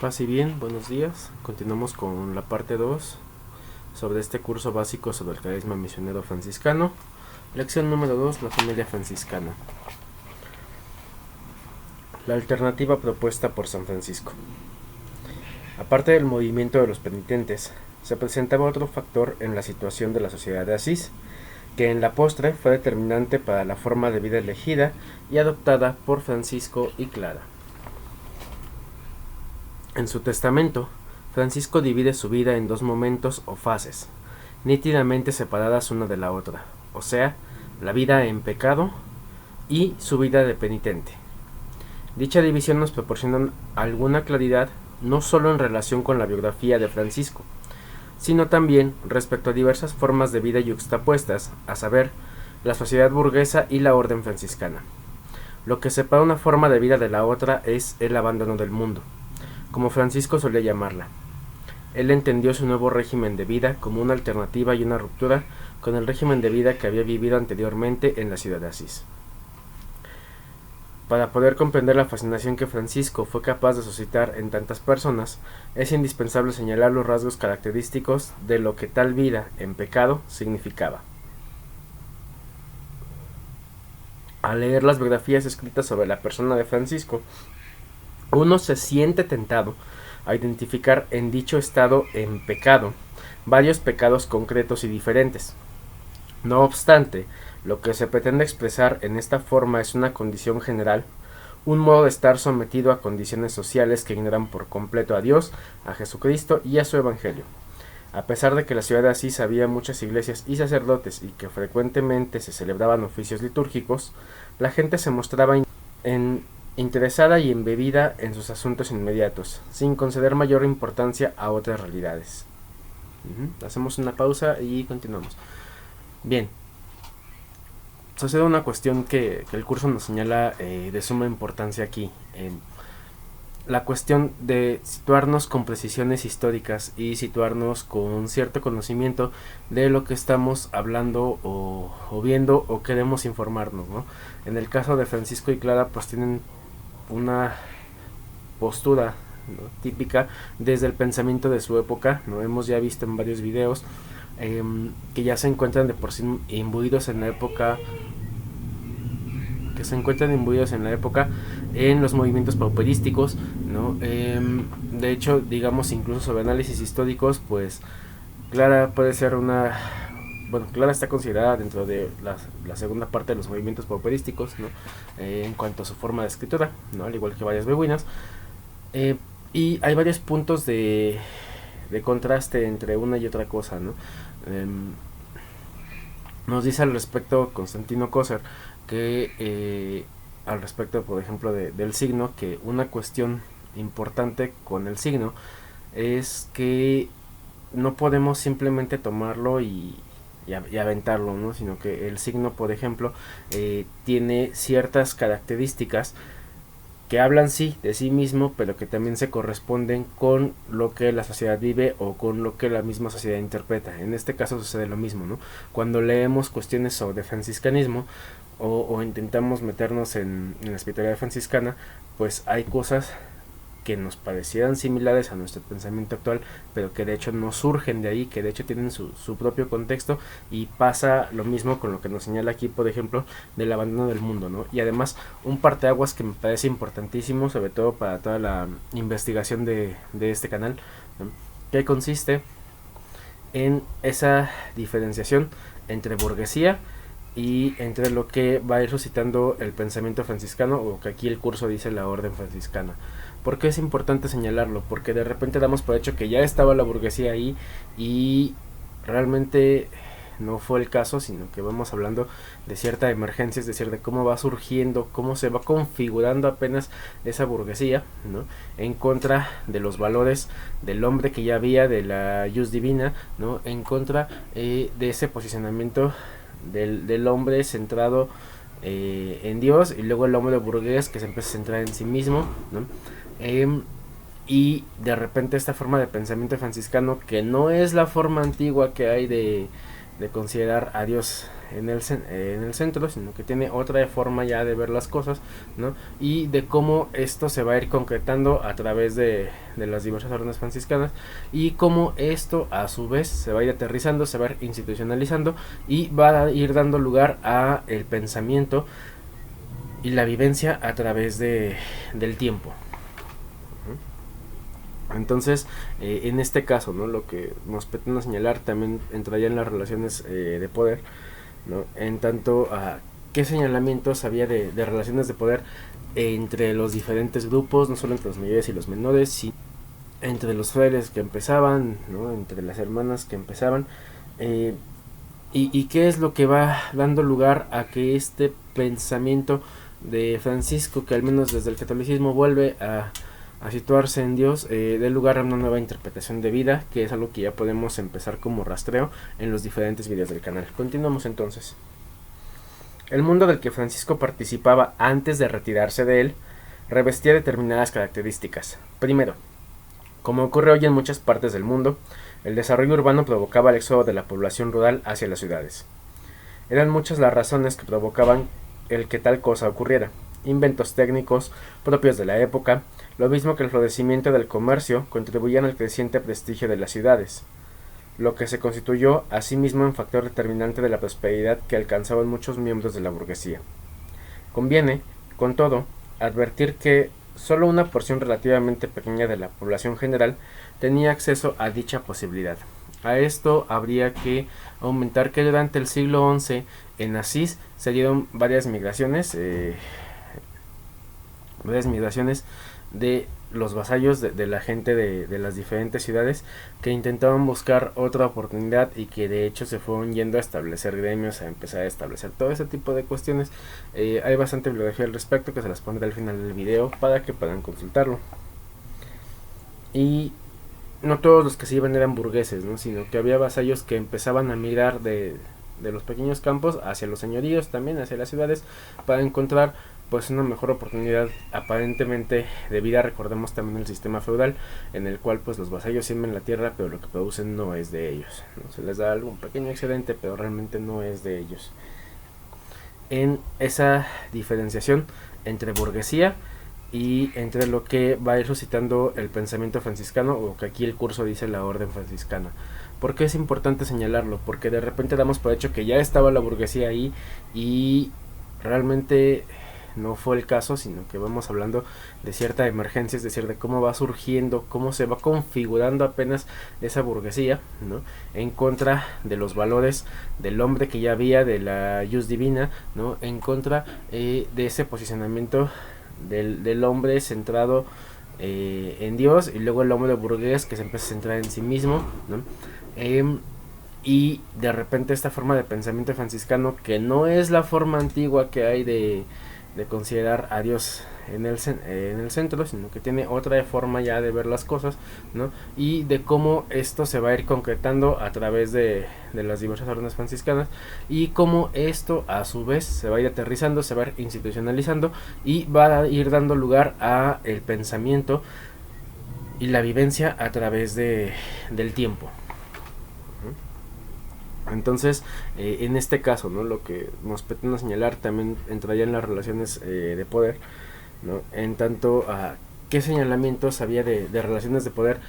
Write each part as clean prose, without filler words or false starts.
Paz y bien, buenos días. Continuamos con la parte 2 sobre este curso básico sobre el carisma misionero franciscano. Lección número 2, la familia franciscana. La alternativa propuesta por San Francisco. Aparte del movimiento de los penitentes, se presentaba otro factor en la situación de la sociedad de Asís, que en la postre fue determinante para la forma de vida elegida y adoptada por Francisco y Clara. En su testamento, Francisco divide su vida en dos momentos o fases, nítidamente separadas una de la otra, o sea, la vida en pecado y su vida de penitente. Dicha división nos proporciona alguna claridad no solo en relación con la biografía de Francisco, sino también respecto a diversas formas de vida yuxtapuestas, a saber, la sociedad burguesa y la orden franciscana. Lo que separa una forma de vida de la otra es el abandono del mundo, como Francisco solía llamarla. Él entendió su nuevo régimen de vida como una alternativa y una ruptura con el régimen de vida que había vivido anteriormente en la ciudad de Asís. Para poder comprender la fascinación que Francisco fue capaz de suscitar en tantas personas, es indispensable señalar los rasgos característicos de lo que tal vida en pecado significaba. Al leer las biografías escritas sobre la persona de Francisco, uno se siente tentado a identificar en dicho estado en pecado varios pecados concretos y diferentes. No obstante, lo que se pretende expresar en esta forma es una condición general, un modo de estar sometido a condiciones sociales que ignoran por completo a Dios, a Jesucristo y a su Evangelio. A pesar de que en la ciudad de Asís había muchas iglesias y sacerdotes y que frecuentemente se celebraban oficios litúrgicos, la gente se mostraba interesada y embebida en sus asuntos inmediatos, sin conceder mayor importancia a otras realidades. Hacemos una pausa y continuamos. Bien, sucede una cuestión que el curso nos señala de suma importancia aquí. La cuestión de situarnos con precisiones históricas y situarnos con cierto conocimiento de lo que estamos hablando o viendo o queremos informarnos, ¿no? En el caso de Francisco y Clara, pues tienen una postura, ¿no?, típica desde el pensamiento de su época, ¿no? Hemos ya visto en varios videos que ya se encuentran de por sí imbuidos en la época, en los movimientos pauperísticos, ¿no? De hecho, digamos, incluso sobre análisis históricos, pues Clara puede ser Clara está considerada dentro de la segunda parte de los movimientos pauperísticos, ¿no? En cuanto a su forma de escritura, ¿no? Al igual que varias beguinas. Y hay varios puntos de contraste entre una y otra cosa, ¿no? Nos dice al respecto Constantino Coser que al respecto, por ejemplo, del signo, que una cuestión importante con el signo es que no podemos simplemente tomarlo y aventarlo, ¿no? Sino que el signo, por ejemplo, tiene ciertas características que hablan sí de sí mismo, pero que también se corresponden con lo que la sociedad vive o con lo que la misma sociedad interpreta. En este caso sucede lo mismo, ¿no? Cuando leemos cuestiones sobre franciscanismo o intentamos meternos en la espiritualidad franciscana, pues hay cosas que nos parecieran similares a nuestro pensamiento actual, pero que de hecho no surgen de ahí, que de hecho tienen su propio contexto, y pasa lo mismo con lo que nos señala aquí, por ejemplo, del abandono del mundo, ¿no? Y además, un parteaguas que me parece importantísimo, sobre todo para toda la investigación de este canal, ¿no?, que consiste en esa diferenciación entre burguesía y entre lo que va a ir suscitando el pensamiento franciscano, o que aquí el curso dice la orden franciscana. ¿Por qué es importante señalarlo? Porque de repente damos por hecho que ya estaba la burguesía ahí y realmente no fue el caso, sino que vamos hablando de cierta emergencia, es decir, de cómo va surgiendo, cómo se va configurando apenas esa burguesía, ¿no?, en contra de los valores del hombre que ya había, de la ius divina, ¿no?, en contra de ese posicionamiento del hombre centrado en Dios, y luego el hombre burgués que se empieza a centrar en sí mismo, ¿no? Y de repente esta forma de pensamiento franciscano, que no es la forma antigua que hay de considerar a Dios en el centro, sino que tiene otra forma ya de ver las cosas, ¿no? Y de cómo esto se va a ir concretando a través de las diversas órdenes franciscanas, y cómo esto a su vez se va a ir aterrizando, se va a ir institucionalizando y va a ir dando lugar a el pensamiento y la vivencia a través del tiempo. Entonces, en este caso, ¿no? Lo que nos pretende señalar también entraría en las relaciones de poder, ¿no? En tanto a qué señalamientos había de relaciones de poder entre los diferentes grupos, no solo entre los mayores y los menores, sino entre los frailes que empezaban, ¿no? Entre las hermanas que empezaban, y qué es lo que va dando lugar a que este pensamiento de Francisco, que al menos desde el catolicismo vuelve a situarse en Dios, dé lugar a una nueva interpretación de vida, que es algo que ya podemos empezar como rastreo en los diferentes videos del canal. Continuamos entonces. El mundo del que Francisco participaba antes de retirarse de él revestía determinadas características. Primero, como ocurre hoy en muchas partes del mundo, el desarrollo urbano provocaba el éxodo de la población rural hacia las ciudades. Eran muchas las razones que provocaban el que tal cosa ocurriera. Inventos técnicos propios de la época, lo mismo que el florecimiento del comercio, contribuían al creciente prestigio de las ciudades, lo que se constituyó asimismo en factor determinante de la prosperidad que alcanzaban muchos miembros de la burguesía. Conviene, con todo, advertir que solo una porción relativamente pequeña de la población general tenía acceso a dicha posibilidad. A esto habría que aumentar que durante el siglo XI en Asís se dieron varias migraciones de los vasallos de la gente de las diferentes ciudades, que intentaban buscar otra oportunidad y que de hecho se fueron yendo a establecer gremios, a empezar a establecer todo ese tipo de cuestiones. Hay bastante bibliografía al respecto que se las pondré al final del video para que puedan consultarlo. Y no todos los que se iban eran burgueses, ¿no? Sino que había vasallos que empezaban a migrar de los pequeños campos hacia los señoríos, también hacia las ciudades, para encontrar pues una mejor oportunidad aparentemente de vida. Recordemos también el sistema feudal, en el cual pues los vasallos siembran la tierra, pero lo que producen no es de ellos, ¿no? Se les da algún pequeño excedente, pero realmente no es de ellos. En esa diferenciación entre burguesía y entre lo que va a ir suscitando el pensamiento franciscano, o que aquí el curso dice la orden franciscana. ¿Por qué es importante señalarlo? Porque de repente damos por hecho que ya estaba la burguesía ahí, y realmente no fue el caso, sino que vamos hablando de cierta emergencia, es decir, de cómo va surgiendo, cómo se va configurando apenas esa burguesía, ¿no? En contra de los valores del hombre que ya había, de la jus divina, ¿no? En contra de ese posicionamiento del hombre centrado en Dios, y luego el hombre burgués que se empieza a centrar en sí mismo, ¿no? Y de repente esta forma de pensamiento franciscano, que no es la forma antigua que hay de considerar a Dios en el centro, sino que tiene otra forma ya de ver las cosas, ¿no? Y de cómo esto se va a ir concretando a través de las diversas órdenes franciscanas, y cómo esto a su vez se va a ir aterrizando, se va a ir institucionalizando y va a ir dando lugar a el pensamiento y la vivencia a través del tiempo. Entonces, en este caso, ¿no? Lo que nos pretende señalar también entraría en las relaciones de poder, ¿no? En tanto a qué señalamientos había de relaciones de poder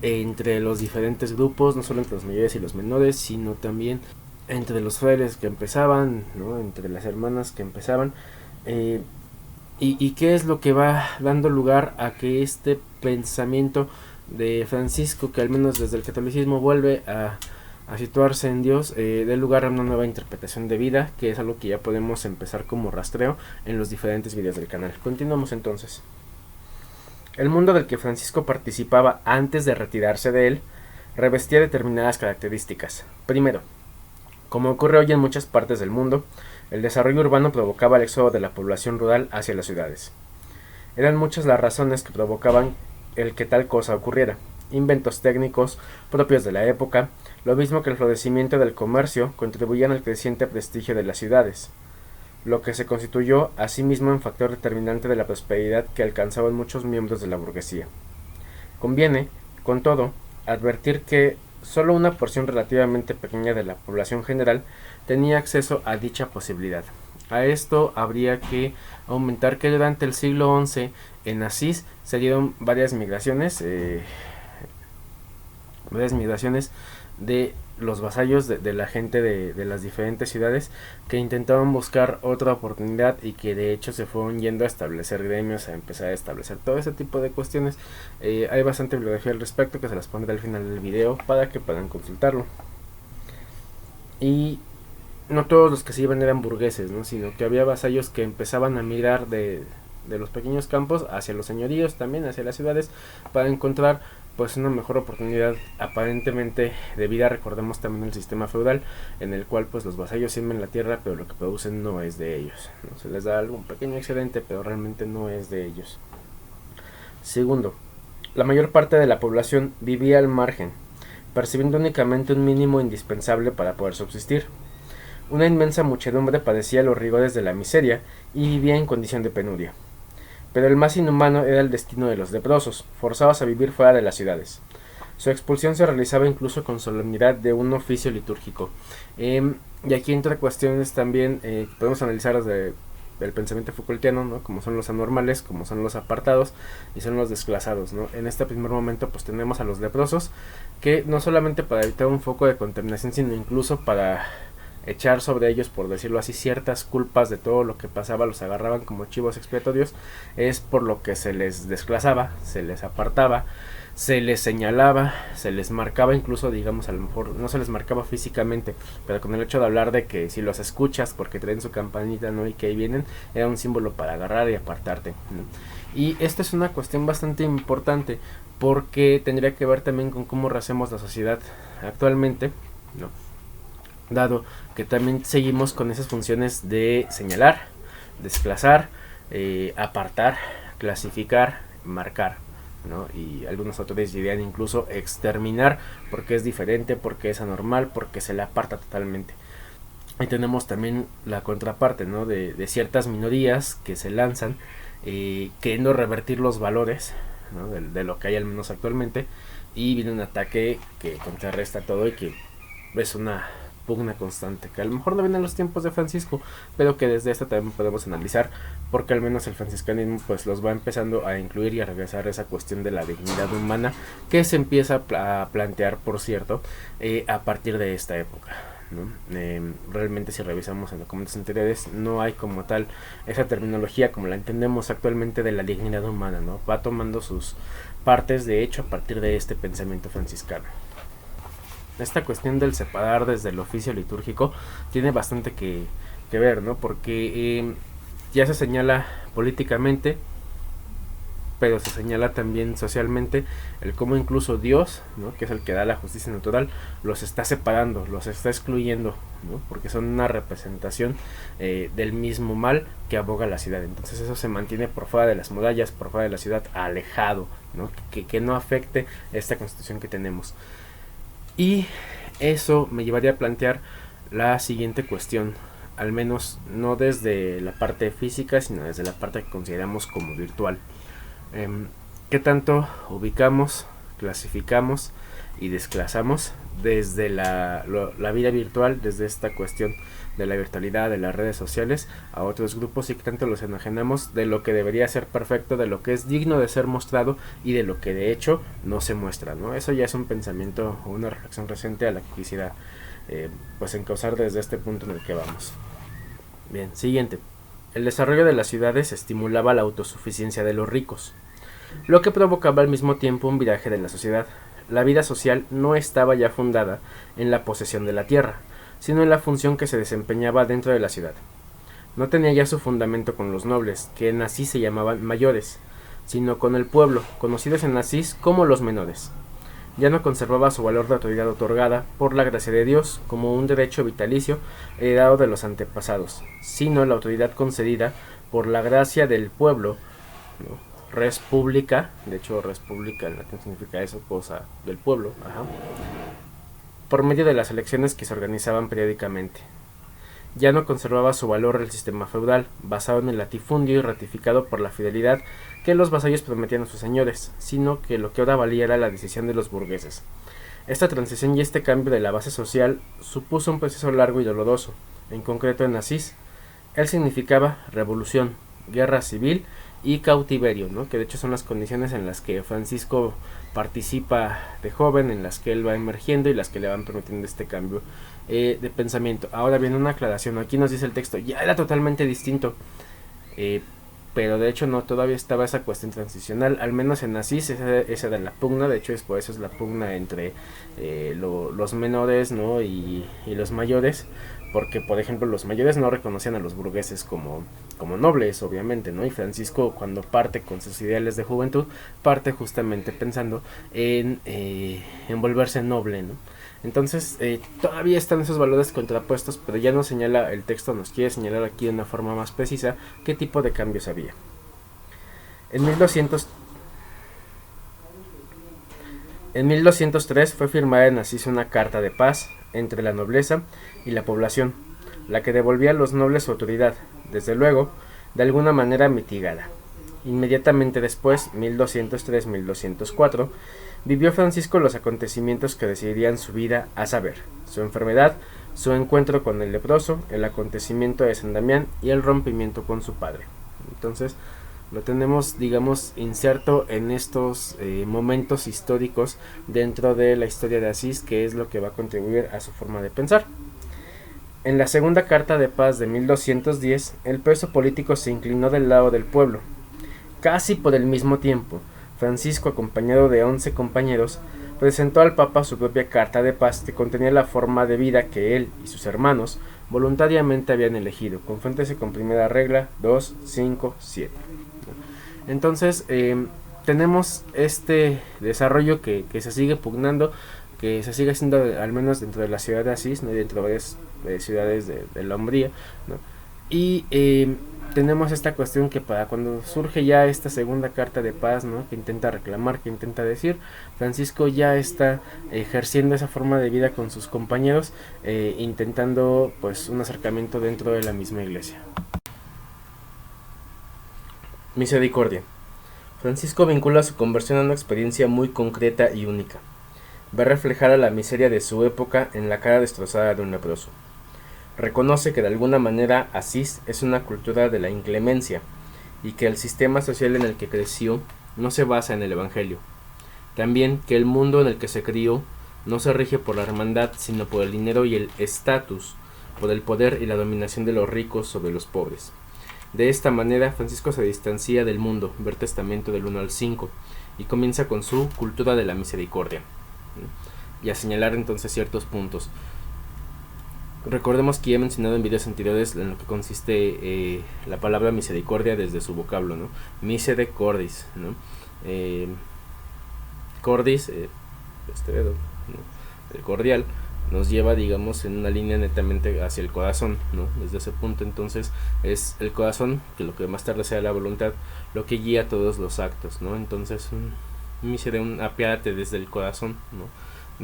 entre los diferentes grupos, no solo entre los mayores y los menores, sino también entre los frailes que empezaban, ¿no? Entre las hermanas que empezaban, y qué es lo que va dando lugar a que este pensamiento de Francisco, que al menos desde el catolicismo vuelve a situarse en Dios, dé lugar a una nueva interpretación de vida, que es algo que ya podemos empezar como rastreo en los diferentes videos del canal. Continuamos entonces. El mundo del que Francisco participaba antes de retirarse de él revestía determinadas características. Primero, como ocurre hoy en muchas partes del mundo, el desarrollo urbano provocaba el éxodo de la población rural hacia las ciudades. Eran muchas las razones que provocaban el que tal cosa ocurriera. Inventos técnicos propios de la época, lo mismo que el florecimiento del comercio, contribuían al creciente prestigio de las ciudades, lo que se constituyó asimismo en factor determinante de la prosperidad que alcanzaban muchos miembros de la burguesía. Conviene, con todo, advertir que Solo una porción relativamente pequeña de la población general tenía acceso a dicha posibilidad. A esto habría que aumentar que durante el siglo XI en Asís se dieron varias migraciones de los vasallos de la gente de las diferentes ciudades que intentaban buscar otra oportunidad y que de hecho se fueron yendo a establecer gremios, a empezar a establecer todo ese tipo de cuestiones. Hay bastante bibliografía al respecto que se las pondré al final del video para que puedan consultarlo. Y no todos los que se iban eran burgueses, ¿no? Sino que había vasallos que empezaban a migrar de los pequeños campos hacia los señoríos, también hacia las ciudades, para encontrar pues una mejor oportunidad aparentemente de vida. Recordemos también el sistema feudal en el cual pues los vasallos siembran la tierra, pero lo que producen no es de ellos, ¿no? Se les da algún pequeño excedente, pero realmente no es de ellos. Segundo, la mayor parte de la población vivía al margen, percibiendo únicamente un mínimo indispensable para poder subsistir. Una inmensa muchedumbre padecía los rigores de la miseria y vivía en condición de penuria. Pero el más inhumano era el destino de los leprosos, forzados a vivir fuera de las ciudades. Su expulsión se realizaba incluso con solemnidad de un oficio litúrgico. Y aquí entra cuestiones también que podemos analizar desde el pensamiento Foucaultiano, ¿no? Como son los anormales, como son los apartados y son los desclasados, ¿no? En este primer momento pues tenemos a los leprosos que no solamente para evitar un foco de contaminación, sino incluso para echar sobre ellos, por decirlo así, ciertas culpas de todo lo que pasaba, los agarraban como chivos expiatorios, es por lo que se les desclasaba, se les apartaba, se les señalaba, se les marcaba, incluso digamos a lo mejor no se les marcaba físicamente, pero con el hecho de hablar de que si los escuchas porque traen su campanita, ¿no? Y que ahí vienen, era un símbolo para agarrar y apartarte, ¿no? Y esta es una cuestión bastante importante porque tendría que ver también con cómo rehacemos la sociedad actualmente, ¿no? Dado que también seguimos con esas funciones de señalar, desclasar, apartar, clasificar, marcar, ¿no? Y algunos autores dirían incluso exterminar, porque es diferente, porque es anormal, porque se le aparta totalmente. Y tenemos también la contraparte, ¿no? de ciertas minorías que se lanzan queriendo revertir los valores, ¿no? de lo que hay al menos actualmente, y viene un ataque que contrarresta todo y que es una pugna constante, que a lo mejor no viene en los tiempos de Francisco, pero que desde esta también podemos analizar, porque al menos el franciscanismo pues los va empezando a incluir y a regresar a esa cuestión de la dignidad humana que se empieza a plantear, por cierto, a partir de esta época, ¿no? Realmente si revisamos en documentos anteriores no hay como tal esa terminología como la entendemos actualmente de la dignidad humana, ¿no? Va tomando sus partes de hecho a partir de este pensamiento franciscano. Esta cuestión del separar desde el oficio litúrgico tiene bastante que ver, ¿no? Porque ya se señala políticamente, pero se señala también socialmente el cómo incluso Dios, ¿no? Que es el que da la justicia natural, los está separando, los está excluyendo, ¿no? Porque son una representación del mismo mal que aboga la ciudad. Entonces eso se mantiene por fuera de las murallas, por fuera de la ciudad, alejado, ¿no? Que no afecte esta constitución que tenemos. Y eso me llevaría a plantear la siguiente cuestión, al menos no desde la parte física, sino desde la parte que consideramos como virtual. ¿Qué tanto ubicamos, clasificamos y desclasamos desde la vida virtual, desde esta cuestión de la virtualidad, de las redes sociales, a otros grupos, y qué tanto los enajenamos de lo que debería ser perfecto, de lo que es digno de ser mostrado y de lo que de hecho no se muestra, ¿no? Eso ya es un pensamiento o una reflexión reciente a la que quisiera pues encauzar desde este punto en el que vamos. Bien, siguiente. El desarrollo de las ciudades estimulaba la autosuficiencia de los ricos, lo que provocaba al mismo tiempo un viraje de la sociedad. La vida social no estaba ya fundada en la posesión de la tierra, sino en la función que se desempeñaba dentro de la ciudad. No tenía ya su fundamento con los nobles, que en Asís se llamaban mayores, sino con el pueblo, conocidos en Asís como los menores. Ya no conservaba su valor de autoridad otorgada por la gracia de Dios como un derecho vitalicio heredado de los antepasados, sino la autoridad concedida por la gracia del pueblo, ¿no? Res publica, de hecho res publica en latín significa eso, cosa del pueblo, por medio de las elecciones que se organizaban periódicamente. Ya no conservaba su valor el sistema feudal, basado en el latifundio y ratificado por la fidelidad que los vasallos prometían a sus señores, sino que lo que ahora valía era la decisión de los burgueses. Esta transición y este cambio de la base social supuso un proceso largo y doloroso, en concreto en Asís. Él significaba revolución, guerra civil y cautiverio, ¿no? Que de hecho son las condiciones en las que Francisco participa de joven, en las que él va emergiendo y las que le van permitiendo este cambio de pensamiento. Ahora viene una aclaración, aquí nos dice el texto, ya era totalmente distinto, pero de hecho no, todavía estaba esa cuestión transicional, al menos en Asís esa era la pugna, de hecho por eso es la pugna entre los menores, ¿no? y los mayores, porque por ejemplo los mayores no reconocían a los burgueses como nobles, obviamente, ¿no? Y Francisco, cuando parte con sus ideales de juventud, parte justamente pensando en volverse noble, ¿no? Entonces todavía están esos valores contrapuestos, pero ya nos señala el texto, nos quiere señalar aquí de una forma más precisa qué tipo de cambios había. En 1203 fue firmada en Asís una carta de paz entre la nobleza y la población, la que devolvía a los nobles su autoridad, desde luego, de alguna manera mitigada. Inmediatamente después, 1203-1204, vivió Francisco los acontecimientos que decidirían su vida, a saber, su enfermedad, su encuentro con el leproso, el acontecimiento de San Damián y el rompimiento con su padre. Entonces, lo tenemos, digamos, inserto en estos momentos históricos dentro de la historia de Asís, que es lo que va a contribuir a su forma de pensar. En la segunda carta de paz de 1210, el preso político se inclinó del lado del pueblo. Casi por el mismo tiempo, Francisco, acompañado de 11 compañeros, presentó al Papa su propia carta de paz que contenía la forma de vida que él y sus hermanos voluntariamente habían elegido. Confróntese con primera regla 2, 5, 7. Entonces, tenemos este desarrollo que se sigue pugnando, que se sigue haciendo al menos dentro de la ciudad de Asís, ¿no? Y dentro de varias ciudades de la Umbría, ¿no? Y tenemos esta cuestión que para cuando surge ya esta segunda carta de paz, ¿no? Que intenta reclamar, que intenta decir, Francisco ya está ejerciendo esa forma de vida con sus compañeros, intentando pues un acercamiento dentro de la misma iglesia. Misericordia. Francisco vincula su conversión a una experiencia muy concreta y única. Ve reflejada la miseria de su época en la cara destrozada de un leproso. Reconoce que de alguna manera Asís es una cultura de la inclemencia y que el sistema social en el que creció no se basa en el Evangelio. También que el mundo en el que se crió no se rige por la hermandad, sino por el dinero y el estatus, por el poder y la dominación de los ricos sobre los pobres. De esta manera, Francisco se distancia del mundo, ver Testamento del 1 al 5, y comienza con su cultura de la misericordia, y a señalar entonces ciertos puntos. Recordemos que ya he mencionado en videos anteriores en lo que consiste la palabra misericordia desde su vocablo, ¿no? Misericordis, ¿no? Cordis, este dedo, ¿no? El cordial, nos lleva, digamos, en una línea netamente hacia el corazón, ¿no? Desde ese punto, entonces, es el corazón, que lo que más tarde sea la voluntad, lo que guía todos los actos, ¿no? Entonces, apiádate desde el corazón, ¿no?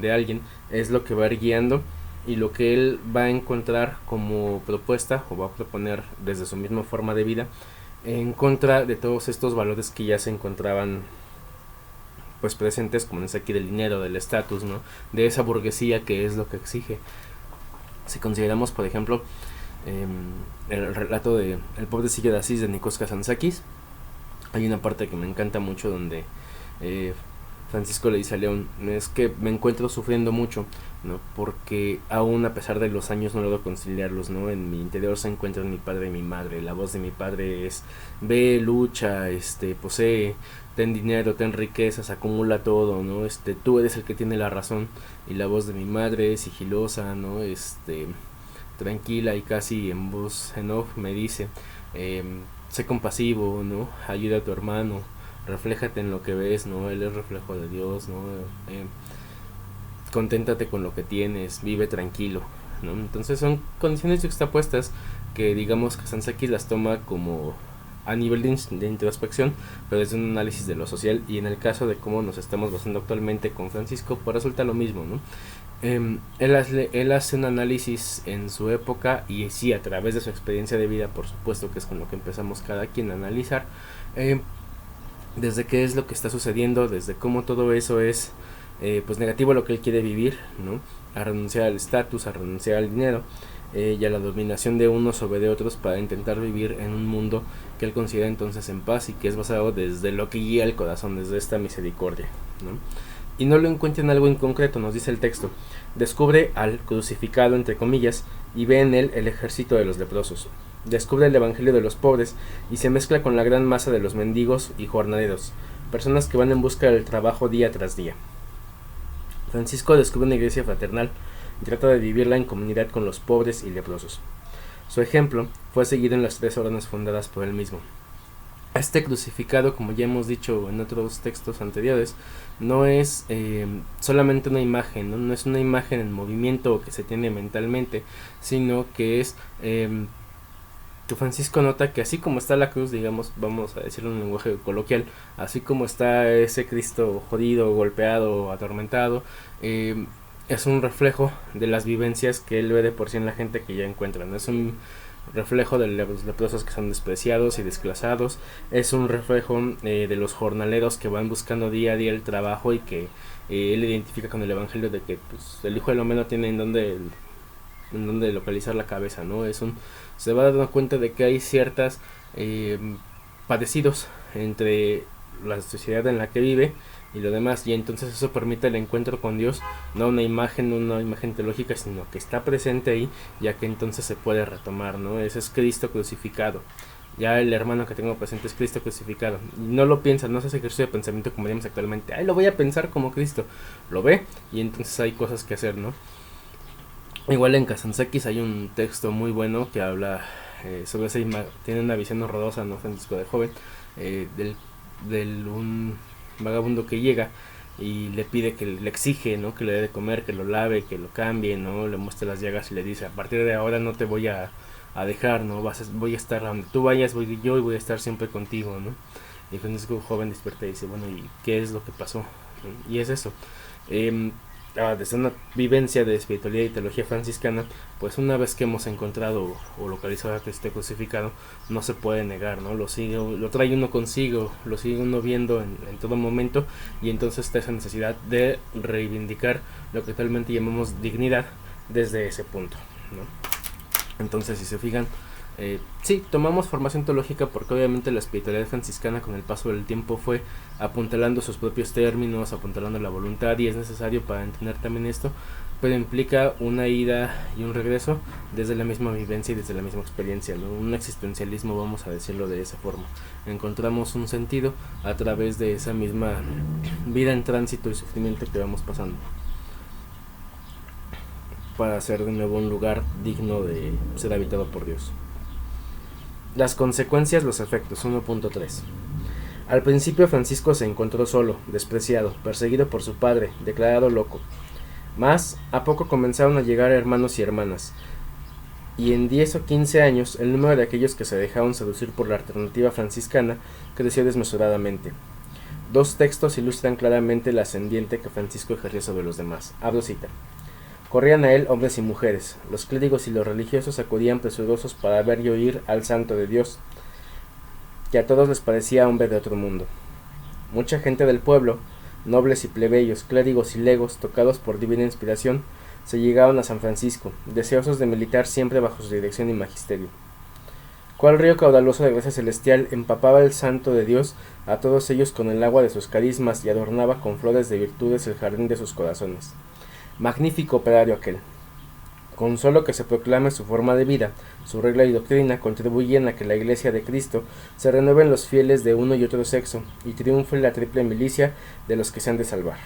De alguien, es lo que va a ir guiando, y lo que él va a encontrar como propuesta, o va a proponer desde su misma forma de vida, en contra de todos estos valores que ya se encontraban pues presentes, como es aquí del dinero, del estatus, ¿no? De esa burguesía que es lo que exige. Si consideramos, por ejemplo, el relato de El pobrecillo de Asís de Nikos Kazantzakis, hay una parte que me encanta mucho donde Francisco le dice a León, es que me encuentro sufriendo mucho, ¿no? Porque aún a pesar de los años no logro conciliarlos, ¿no? En mi interior se encuentran mi padre y mi madre. La voz de mi padre es, ve, lucha, posee, ten dinero, ten riquezas, acumula todo, ¿no? Tú eres el que tiene la razón. Y la voz de mi madre es sigilosa, ¿no? Tranquila y casi en voz en off me dice, sé compasivo, ¿no? Ayuda a tu hermano, refléjate en lo que ves, ¿no? Él es reflejo de Dios, ¿no? Conténtate con lo que tienes, vive tranquilo, ¿no? Entonces son condiciones juxtapuestas que digamos que Kazantzakis las toma como a nivel de introspección, pero desde un análisis de lo social, y en el caso de cómo nos estamos basando actualmente con Francisco, pues resulta lo mismo, ¿no? Él hace un análisis en su época, y sí, a través de su experiencia de vida, por supuesto que es con lo que empezamos cada quien a analizar, desde qué es lo que está sucediendo, desde cómo todo eso es pues negativo a lo que él quiere vivir, ¿no? A renunciar al estatus, a renunciar al dinero y a la dominación de unos sobre de otros para intentar vivir en un mundo que él considera entonces en paz y que es basado desde lo que guía el corazón, desde esta misericordia, ¿no? Y no lo encuentra en algo en concreto, nos dice el texto. Descubre al crucificado, entre comillas, y ve en él el ejército de los leprosos. Descubre el evangelio de los pobres y se mezcla con la gran masa de los mendigos y jornaleros, personas que van en busca del trabajo día tras día. Francisco descubre una iglesia fraternal y trata de vivirla en comunidad con los pobres y leprosos. Su ejemplo fue seguido en las 3 órdenes fundadas por él mismo. Este crucificado, como ya hemos dicho en otros textos anteriores, no es solamente una imagen, ¿no? No es una imagen en movimiento que se tiene mentalmente, sino que es que Francisco nota que así como está la cruz, digamos, vamos a decirlo en un lenguaje coloquial, así como está ese Cristo jodido, golpeado, atormentado, es un reflejo de las vivencias que él ve de por sí en la gente que ya encuentra, ¿no? Es un reflejo de los leprosos que son despreciados y desclasados, es un reflejo de los jornaleros que van buscando día a día el trabajo y que él identifica con el evangelio de que pues, el hijo del hombre no tiene en dónde localizar la cabeza, ¿no? Se va dando cuenta de que hay ciertas padecidos entre la sociedad en la que vive y lo demás, y entonces eso permite el encuentro con Dios, no una imagen teológica, sino que está presente ahí, ya que entonces se puede retomar, ¿no? Ese es Cristo crucificado. Ya el hermano que tengo presente es Cristo crucificado. Y no lo piensa, no se hace ejercicio de pensamiento como diríamos actualmente. Ay, lo voy a pensar como Cristo. Lo ve y entonces hay cosas que hacer, ¿no? Igual en Kazantzakis hay un texto muy bueno que habla sobre esa tiene una visión horrorosa, ¿no? Francisco de joven, del un vagabundo que llega y le pide que le exige, ¿no? Que le dé de comer, que lo lave, que lo cambie, ¿no? Le muestre las llagas y le dice, a partir de ahora no te voy a dejar, ¿no? Voy a estar donde tú vayas, voy yo y voy a estar siempre contigo, ¿no? Y Francisco joven despierta y dice, bueno, ¿y qué es lo que pasó? ¿No? Y es eso. Desde una vivencia de espiritualidad y teología franciscana, pues una vez que hemos encontrado o localizado a Cristo crucificado, no se puede negar, ¿no? Lo trae uno consigo, lo sigue uno viendo en todo momento, y entonces está esa necesidad de reivindicar lo que actualmente llamamos dignidad desde ese punto, ¿no? Entonces, si se fijan, sí, tomamos formación teológica porque obviamente la espiritualidad franciscana con el paso del tiempo fue apuntalando sus propios términos, apuntalando la voluntad, y es necesario para entender también esto, pero implica una ida y un regreso desde la misma vivencia y desde la misma experiencia, ¿no? Un existencialismo, vamos a decirlo de esa forma. Encontramos un sentido a través de esa misma vida en tránsito y sufrimiento que vamos pasando, para ser de nuevo un lugar digno de ser habitado por Dios. Las consecuencias, los efectos. 1.3. Al principio Francisco se encontró solo, despreciado, perseguido por su padre, declarado loco. Mas, a poco comenzaron a llegar hermanos y hermanas, y en 10 o 15 años el número de aquellos que se dejaron seducir por la alternativa franciscana creció desmesuradamente. 2 textos ilustran claramente el ascendiente que Francisco ejerció sobre los demás. Abro cita. Corrían a él hombres y mujeres. Los clérigos y los religiosos acudían presurosos para ver y oír al santo de Dios, que a todos les parecía hombre de otro mundo. Mucha gente del pueblo, nobles y plebeyos, clérigos y legos, tocados por divina inspiración, se llegaban a San Francisco, deseosos de militar siempre bajo su dirección y magisterio. Cual río caudaloso de gracia celestial empapaba el santo de Dios a todos ellos con el agua de sus carismas y adornaba con flores de virtudes el jardín de sus corazones. Magnífico operario aquel. Con solo que se proclame su forma de vida, su regla y doctrina contribuyen a que la Iglesia de Cristo se renueven los fieles de uno y otro sexo y triunfe la triple milicia de los que se han de salvar.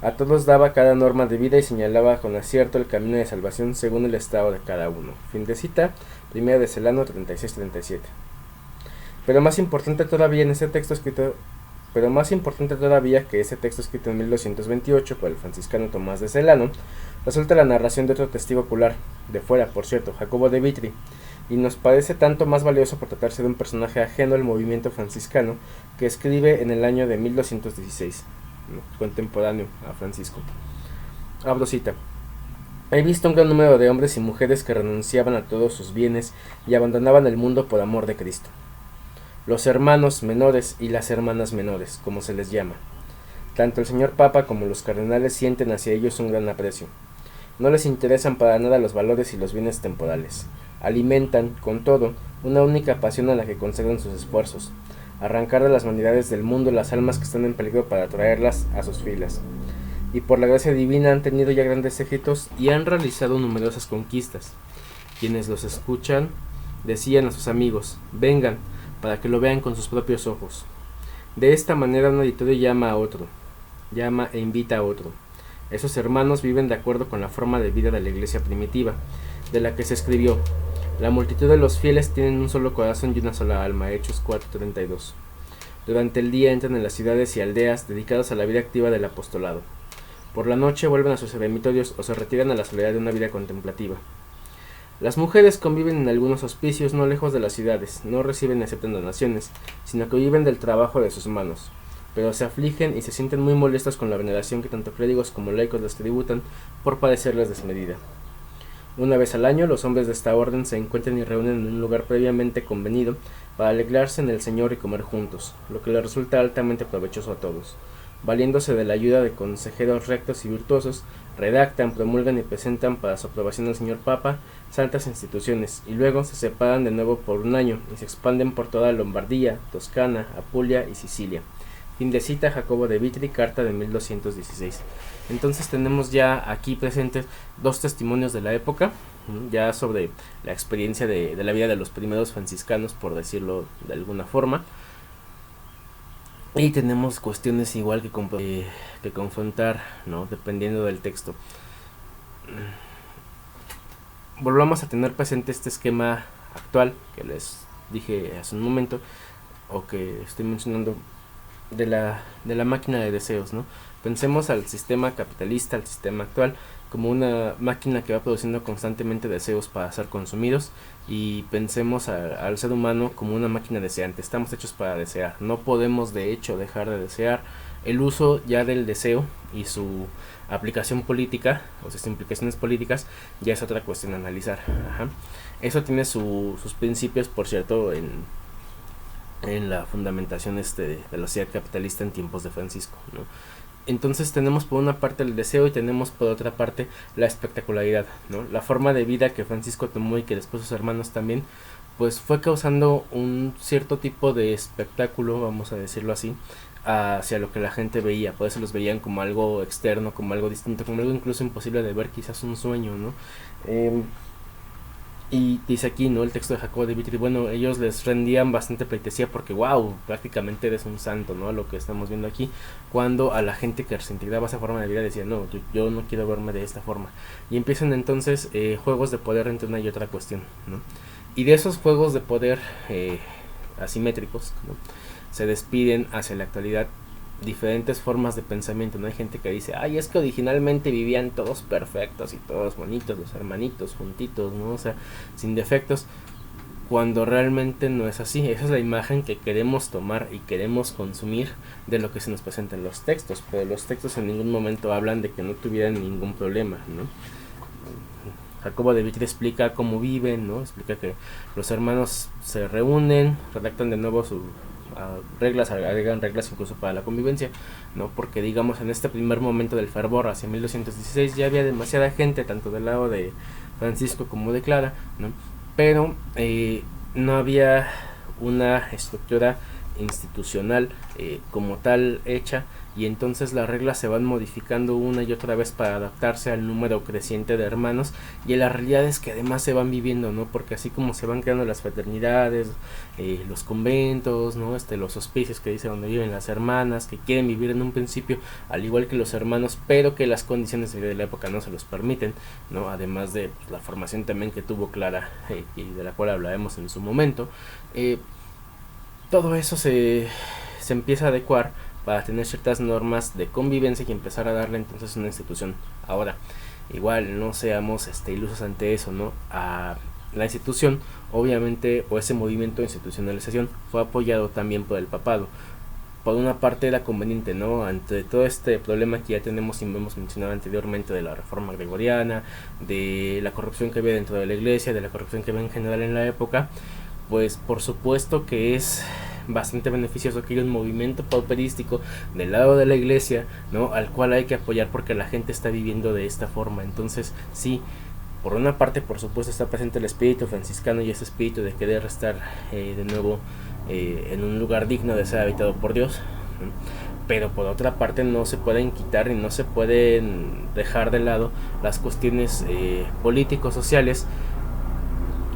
A todos daba cada norma de vida y señalaba con acierto el camino de salvación según el estado de cada uno. Fin de cita, 1 de Celano 36-37. Pero más importante todavía que ese texto escrito en 1228 por el franciscano Tomás de Celano, resulta la narración de otro testigo ocular, de fuera, por cierto, Jacobo de Vitri, y nos parece tanto más valioso por tratarse de un personaje ajeno al movimiento franciscano que escribe en el año de 1216, contemporáneo a Francisco. Abro cita. He visto un gran número de hombres y mujeres que renunciaban a todos sus bienes y abandonaban el mundo por amor de Cristo. Los hermanos menores y las hermanas menores, como se les llama, Tanto el señor Papa como los cardenales sienten hacia ellos un gran aprecio. No les interesan para nada los valores y los bienes temporales. Alimentan, con todo, una única pasión a la que consagran sus esfuerzos: arrancar de las vanidades del mundo las almas que están en peligro para traerlas a sus filas. Y por la gracia divina han tenido ya grandes éxitos y han realizado numerosas conquistas. Quienes los escuchan decían a sus amigos: vengan, para que lo vean con sus propios ojos. De esta manera un auditorio llama e invita a otro. Esos hermanos viven de acuerdo con la forma de vida de la iglesia primitiva, de la que se escribió: la multitud de los fieles tienen un solo corazón y una sola alma. Hechos 4:32. Durante el día entran en las ciudades y aldeas dedicadas a la vida activa del apostolado. Por la noche vuelven a sus eremitorios o se retiran a la soledad de una vida contemplativa. Las mujeres conviven en algunos hospicios no lejos de las ciudades, no reciben ni aceptan donaciones, sino que viven del trabajo de sus manos, pero se afligen y se sienten muy molestas con la veneración que tanto clérigos como laicos les tributan por parecerles desmedida. Una vez al año, los hombres de esta orden se encuentran y reúnen en un lugar previamente convenido para alegrarse en el Señor y comer juntos, lo que les resulta altamente provechoso a todos. Valiéndose de la ayuda de consejeros rectos y virtuosos, redactan, promulgan y presentan para su aprobación al señor Papa santas instituciones, y luego se separan de nuevo por un año y se expanden por toda Lombardía, Toscana, Apulia y Sicilia. Fin de cita, Jacobo de Vitri, carta de 1216. Entonces tenemos ya aquí presentes dos testimonios de la época, ya sobre la experiencia de la vida de los primeros franciscanos, por decirlo de alguna forma. Y tenemos cuestiones igual que confrontar, ¿no? Dependiendo del texto. Volvamos a tener presente este esquema actual que les dije hace un momento, o que estoy mencionando, de la máquina de deseos, ¿no? Pensemos al sistema capitalista, al sistema actual, como una máquina que va produciendo constantemente deseos para ser consumidos, y pensemos al ser humano como una máquina deseante. Estamos hechos para desear, no podemos de hecho dejar de desear. El uso ya del deseo y su aplicación política, o sus implicaciones políticas, ya es otra cuestión a analizar. Ajá. Eso tiene sus principios, por cierto, en la fundamentación de la sociedad capitalista en tiempos de Francisco, ¿no? Entonces tenemos por una parte el deseo y tenemos por otra parte la espectacularidad, ¿no? La forma de vida que Francisco tomó y que después sus hermanos también, pues fue causando un cierto tipo de espectáculo, vamos a decirlo así, hacia lo que la gente veía. Por eso los veían como algo externo, como algo distinto, como algo incluso imposible de ver, quizás un sueño, ¿no? Y dice aquí, ¿no? El texto de Jacobo de Vitri, bueno, ellos les rendían bastante pleitesía porque, wow, prácticamente eres un santo, ¿no? Lo que estamos viendo aquí, cuando a la gente que se integraba esa forma de vida decía, no, yo no quiero verme de esta forma. Y empiezan entonces juegos de poder entre una y otra cuestión, ¿no? Y de esos juegos de poder asimétricos, ¿no?, se despiden hacia la actualidad diferentes formas de pensamiento, ¿no? Hay gente que dice, ay, es que originalmente vivían todos perfectos y todos bonitos, los hermanitos juntitos, ¿no? O sea, sin defectos, cuando realmente no es así. Esa es la imagen que queremos tomar y queremos consumir de lo que se nos presenta en los textos, pero los textos en ningún momento hablan de que no tuvieran ningún problema, ¿no? Jacobo de Vitri explica cómo viven, ¿no? Explica que los hermanos se reúnen, redactan de nuevo sus reglas, agregan reglas incluso para la convivencia, ¿no? Porque digamos en este primer momento del fervor hacia 1216 ya había demasiada gente, tanto del lado de Francisco como de Clara, ¿no? Pero no había una estructura institucional como tal hecha, y entonces las reglas se van modificando una y otra vez para adaptarse al número creciente de hermanos y a las realidades que además se van viviendo, ¿no? Porque así como se van creando las fraternidades, los conventos, ¿no? Los hospicios que dice donde viven las hermanas, que quieren vivir en un principio al igual que los hermanos, pero que las condiciones de la época no se los permiten, ¿no? Además de la formación también que tuvo Clara y de la cual hablaremos en su momento, todo eso se empieza a adecuar para tener ciertas normas de convivencia y empezar a darle entonces una institución. Ahora, igual no seamos ilusos ante eso, ¿no? A la institución, obviamente, o ese movimiento de institucionalización fue apoyado también por el papado. Por una parte era conveniente, ¿no? Ante todo este problema que ya tenemos y hemos mencionado anteriormente de la reforma gregoriana, de la corrupción que había dentro de la iglesia, de la corrupción que había en general en la época, pues por supuesto que es bastante beneficioso que haya un movimiento pauperístico del lado de la iglesia, ¿no? Al cual hay que apoyar porque la gente está viviendo de esta forma. Entonces, sí, por una parte, por supuesto, está presente el espíritu franciscano y ese espíritu de querer estar de nuevo en un lugar digno de ser habitado por Dios, ¿no? Pero por otra parte no se pueden quitar y no se pueden dejar de lado las cuestiones políticos sociales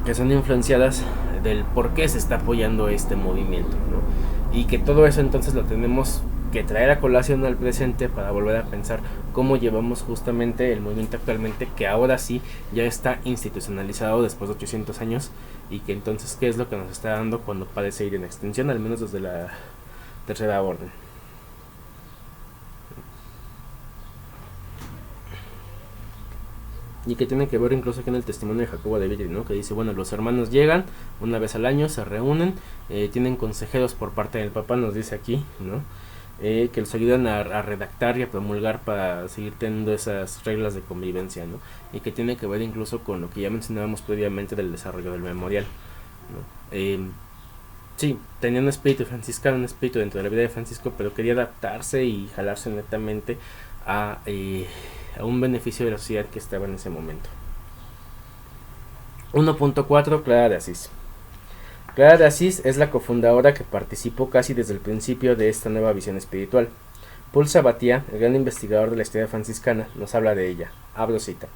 que son influenciadas del por qué se está apoyando este movimiento, ¿no? Y que todo eso entonces lo tenemos que traer a colación al presente para volver a pensar cómo llevamos justamente el movimiento actualmente, que ahora sí ya está institucionalizado después de 800 años, y que entonces qué es lo que nos está dando cuando parece ir en extinción, al menos desde la tercera orden. Y que tiene que ver incluso aquí en el testimonio de Jacobo de Vitri, ¿no? Que dice, bueno, los hermanos llegan una vez al año, se reúnen, tienen consejeros por parte del Papa, nos dice aquí, ¿no? Que los ayudan a redactar y a promulgar para seguir teniendo esas reglas de convivencia, ¿no? Y que tiene que ver incluso con lo que ya mencionábamos previamente del desarrollo del memorial, ¿no? Sí, tenía un espíritu franciscano, un espíritu dentro de la vida de Francisco, pero quería adaptarse y jalarse netamente a un beneficio de la sociedad que estaba en ese momento. 1.4 Clara de Asís. Clara de Asís es la cofundadora que participó casi desde el principio de esta nueva visión espiritual. Paul Sabatier, el gran investigador de la historia franciscana, nos habla de ella. Abro cita.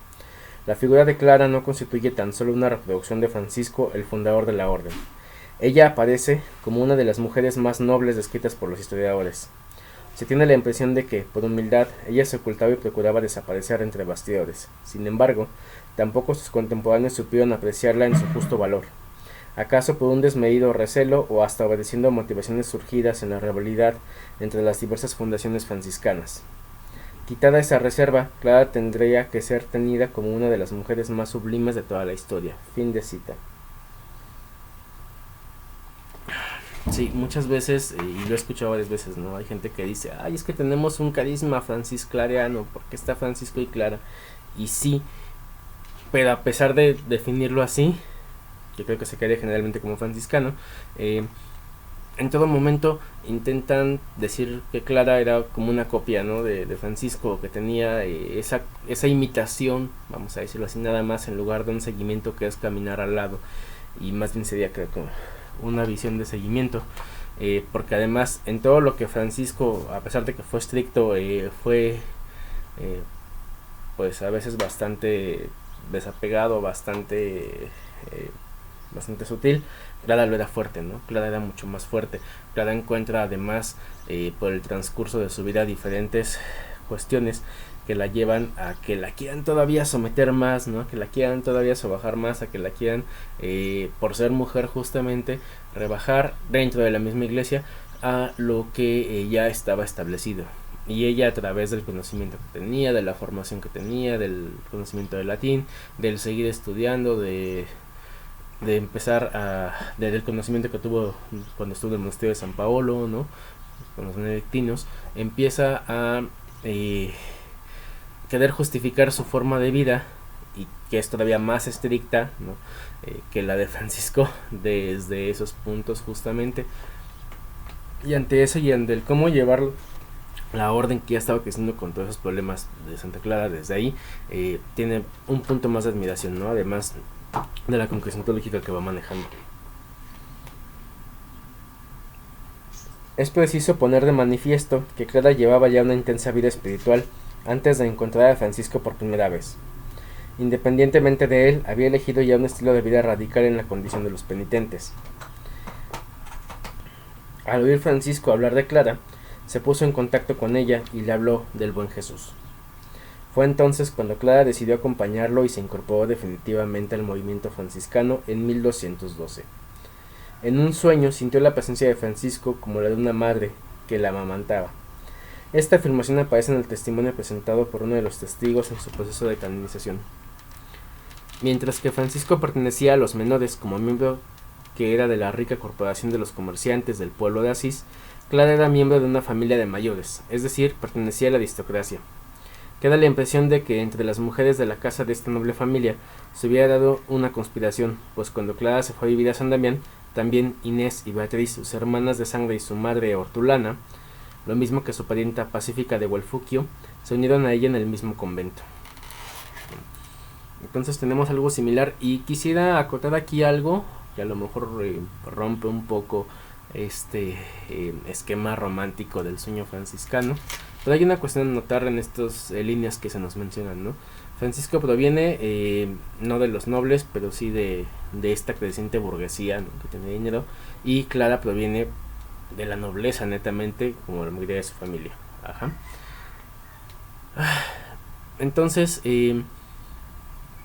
La figura de Clara no constituye tan solo una reproducción de Francisco, el fundador de la orden. Ella aparece como una de las mujeres más nobles descritas por los historiadores. Se tiene la impresión de que, por humildad, ella se ocultaba y procuraba desaparecer entre bastidores. Sin embargo, tampoco sus contemporáneos supieron apreciarla en su justo valor. ¿Acaso por un desmedido recelo o hasta obedeciendo a motivaciones surgidas en la rivalidad entre las diversas fundaciones franciscanas? Quitada esa reserva, Clara tendría que ser tenida como una de las mujeres más sublimes de toda la historia. Fin de cita. Sí, muchas veces, y lo he escuchado varias veces, ¿no? Hay gente que dice, ay, es que tenemos un carisma francisclariano, porque está Francisco y Clara. Y sí, pero a pesar de definirlo así, yo creo que se queda generalmente como franciscano, en todo momento intentan decir que Clara era como una copia, ¿no? de Francisco, que tenía esa imitación, vamos a decirlo así, nada más, en lugar de un seguimiento que es caminar al lado. Y más bien sería, creo, como una visión de seguimiento, porque además en todo lo que Francisco, a pesar de que fue estricto, fue pues a veces bastante desapegado, bastante sutil. Clara lo era fuerte, ¿no? Clara era mucho más fuerte. Clara encuentra además por el transcurso de su vida diferentes cuestiones que la llevan a que la quieran todavía someter más, ¿no? Que la quieran todavía sobajar más, a que la quieran, por ser mujer justamente, rebajar dentro de la misma iglesia a lo que ya estaba establecido. Y ella, a través del conocimiento que tenía, de la formación que tenía, del conocimiento del latín, del seguir estudiando, de empezar del conocimiento que tuvo cuando estuvo en el monasterio de San Paolo, ¿no? Con los benedictinos, empieza a querer justificar su forma de vida, y que es todavía más estricta, ¿no? Que la de Francisco, desde esos puntos justamente. Y ante eso y ante el cómo llevar la orden que ya estaba creciendo con todos esos problemas de Santa Clara, desde ahí tiene un punto más de admiración, ¿no? Además de la concreción teológica que va manejando. Es preciso poner de manifiesto que Clara llevaba ya una intensa vida espiritual antes de encontrar a Francisco por primera vez. Independientemente de él, había elegido ya un estilo de vida radical en la condición de los penitentes. Al oír Francisco hablar de Clara, se puso en contacto con ella y le habló del buen Jesús. Fue entonces cuando Clara decidió acompañarlo y se incorporó definitivamente al movimiento franciscano en 1212. En un sueño sintió la presencia de Francisco como la de una madre que la amamantaba. Esta afirmación aparece en el testimonio presentado por uno de los testigos en su proceso de canonización. Mientras que Francisco pertenecía a los menores como miembro que era de la rica corporación de los comerciantes del pueblo de Asís, Clara era miembro de una familia de mayores, es decir, pertenecía a la aristocracia. Queda la impresión de que entre las mujeres de la casa de esta noble familia se hubiera dado una conspiración, pues cuando Clara se fue a vivir a San Damián, También Inés y Beatriz, sus hermanas de sangre y su madre Hortulana, lo mismo que su parienta Pacífica de Huelfuquio, se unieron a ella en el mismo convento. Entonces tenemos algo similar, y quisiera acotar aquí algo que a lo mejor rompe un poco este esquema romántico del sueño franciscano, pero hay una cuestión a notar en estas líneas que se nos mencionan, ¿no? Francisco proviene no de los nobles, pero sí de esta creciente burguesía, ¿no?, que tiene dinero, y Clara proviene de la nobleza netamente, como la mayoría de su familia. Ajá. Entonces,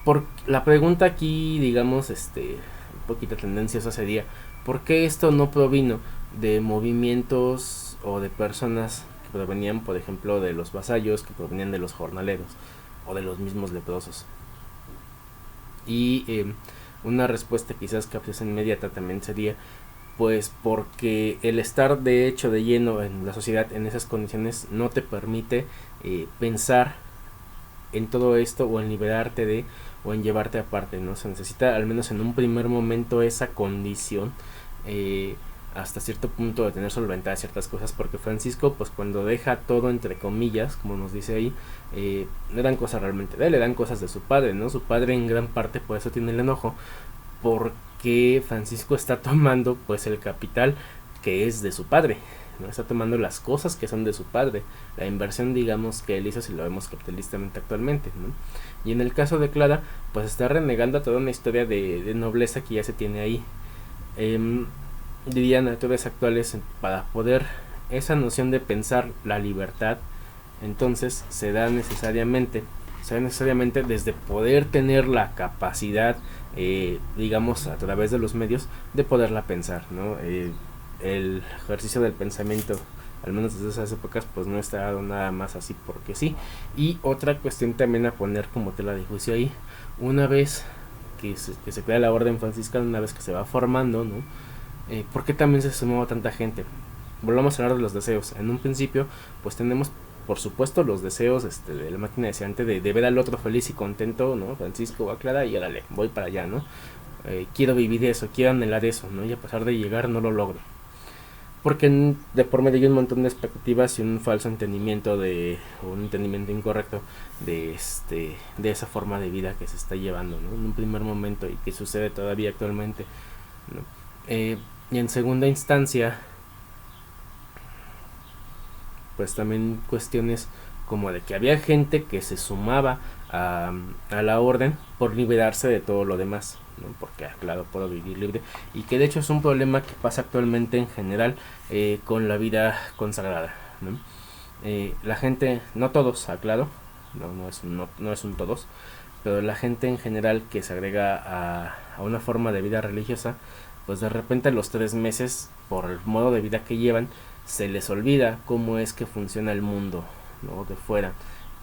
por la pregunta aquí, digamos, un poquito tendenciosa sería, ¿por qué esto no provino de movimientos o de personas que provenían, por ejemplo, de los vasallos, que provenían de los jornaleros o de los mismos leprosos? Y una respuesta quizás que capciosa inmediata también sería, pues porque el estar de hecho de lleno en la sociedad en esas condiciones no te permite pensar en todo esto, o en liberarte de, o en llevarte aparte, ¿no? Se necesita al menos en un primer momento esa condición, hasta cierto punto, de tener solventadas ciertas cosas, porque Francisco, pues cuando deja todo entre comillas, como nos dice ahí, no eran cosas realmente de él, eran cosas de su padre, ¿no? Su padre en gran parte por eso tiene el enojo, porque Francisco está tomando pues el capital que es de su padre, ¿no? Está tomando las cosas que son de su padre, la inversión, digamos, que él hizo, si lo vemos capitalistamente actualmente, ¿no? Y en el caso de Clara, pues está renegando a toda una historia de nobleza que ya se tiene ahí. Dirían autores actuales, para poder esa noción de pensar la libertad, entonces se da necesariamente desde poder tener la capacidad, digamos, a través de los medios, de poderla pensar, ¿no? El ejercicio del pensamiento, al menos desde esas épocas, pues no está dado nada más así porque sí. Y otra cuestión también a poner como tela de juicio ahí, una vez que se crea la orden franciscana, una vez que se va formando, ¿no? ¿Por qué también se sumó tanta gente? Volvamos a hablar de los deseos. En un principio, pues tenemos, por supuesto, los deseos de la máquina deseante de ver al otro feliz y contento, ¿no? Francisco va a Clara y órale, voy para allá, ¿no? Quiero vivir eso, quiero anhelar eso, ¿no? Y a pesar de llegar no lo logro, porque de por medio hay un montón de expectativas y un falso entendimiento o un entendimiento incorrecto de esa forma de vida que se está llevando, ¿no? En un primer momento, y que sucede todavía actualmente, ¿no? Y en segunda instancia, pues también cuestiones como de que había gente que se sumaba a la orden por liberarse de todo lo demás, ¿no? Porque claro, puedo vivir libre, y que de hecho es un problema que pasa actualmente en general con la vida consagrada, ¿no? La gente, no todos, aclaro, no es un todos, pero la gente en general que se agrega a una forma de vida religiosa, pues de repente a los 3 meses, por el modo de vida que llevan, se les olvida cómo es que funciona el mundo, ¿no?, de fuera,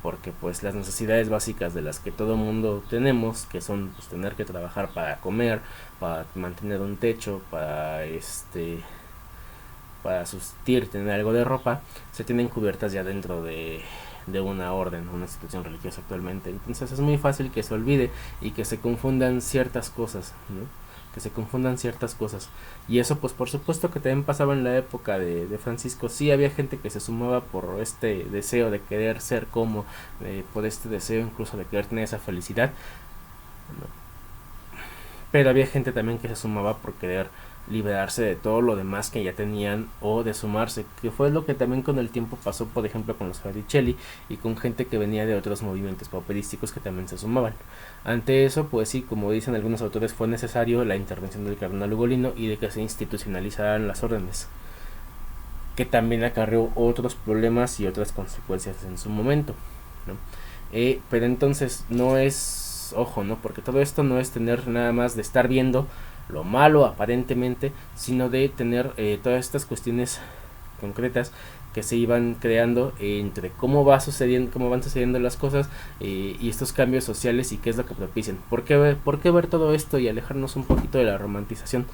porque pues las necesidades básicas de las que todo mundo tenemos, que son pues tener que trabajar para comer, para mantener un techo, para subsistir, tener algo de ropa, se tienen cubiertas ya dentro de una orden, una institución religiosa actualmente. Entonces es muy fácil que se olvide y que se confundan ciertas cosas, ¿no? Y eso pues por supuesto que también pasaba en la época de Francisco. Sí había gente que se sumaba por este deseo de querer ser como, por este deseo incluso de querer tener esa felicidad, ¿no? Pero había gente también que se sumaba por querer liberarse de todo lo demás que ya tenían, o de sumarse, que fue lo que también con el tiempo pasó, por ejemplo, con los Fraticelli y con gente que venía de otros movimientos pauperísticos que también se sumaban. Ante eso, pues sí, como dicen algunos autores, fue necesario la intervención del cardenal Ugolino y de que se institucionalizaran las órdenes, que también acarreó otros problemas y otras consecuencias en su momento, ¿no? Pero entonces no es, ojo, ¿no? Porque todo esto no es tener nada más de estar viendo lo malo aparentemente, sino de tener todas estas cuestiones concretas que se iban creando entre cómo van sucediendo las cosas, y estos cambios sociales, y qué es lo que propician. ¿Por qué ver todo esto y alejarnos un poquito de la romantización?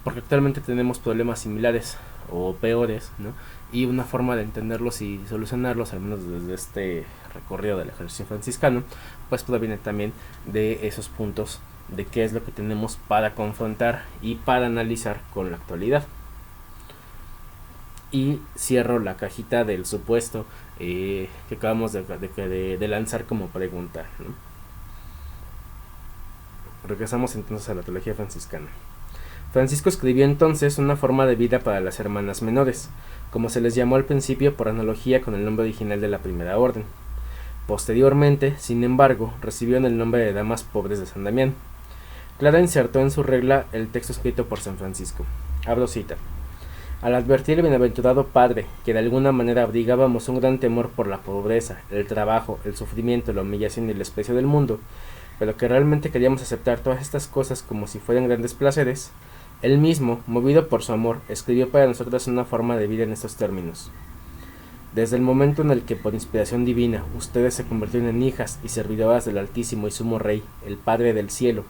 Porque actualmente tenemos problemas similares o peores, ¿no? Y una forma de entenderlos y solucionarlos, al menos desde este recorrido del ejercicio franciscano, pues proviene también de esos puntos de qué es lo que tenemos para confrontar y para analizar con la actualidad. Y cierro la cajita del supuesto que acabamos de lanzar como pregunta, ¿no? Regresamos entonces a la teología franciscana. Francisco escribió entonces una forma de vida para las hermanas menores, como se les llamó al principio por analogía con el nombre original de la primera orden. Posteriormente, sin embargo, recibieron el nombre de damas pobres de San Damián. Clara insertó en su regla el texto escrito por San Francisco. Abro cita. Al advertir el bienaventurado padre que de alguna manera abrigábamos un gran temor por la pobreza, el trabajo, el sufrimiento, la humillación y el desprecio del mundo, pero que realmente queríamos aceptar todas estas cosas como si fueran grandes placeres, él mismo, movido por su amor, escribió para nosotros una forma de vida en estos términos. Desde el momento en el que por inspiración divina ustedes se convirtieron en hijas y servidoras del Altísimo y Sumo Rey, el Padre del Cielo,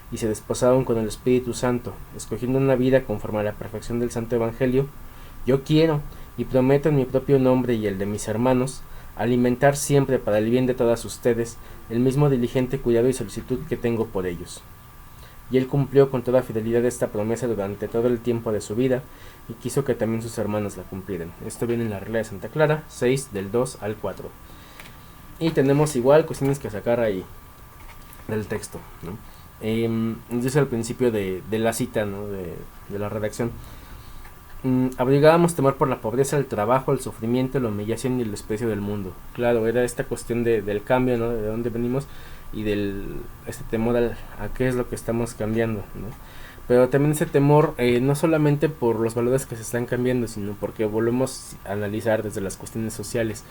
y se desposaron con el Espíritu Santo, escogiendo una vida conforme a la perfección del Santo Evangelio, yo quiero, y prometo en mi propio nombre y el de mis hermanos, alimentar siempre para el bien de todas ustedes el mismo diligente cuidado y solicitud que tengo por ellos. Y él cumplió con toda fidelidad esta promesa durante todo el tiempo de su vida, y quiso que también sus hermanos la cumplieran. Esto viene en la regla de Santa Clara, 6 del 2 al 4. Y tenemos igual cuestiones que sacar ahí del texto, ¿no? Nos dice al principio de la cita, ¿no? de la redacción. Abrigábamos temor por la pobreza, el trabajo, el sufrimiento, la humillación y el desprecio del mundo. Claro, era esta cuestión del cambio, ¿no? De dónde venimos y este temor a qué es lo que estamos cambiando, ¿no? Pero también ese temor no solamente por los valores que se están cambiando, sino porque volvemos a analizar desde las cuestiones sociales.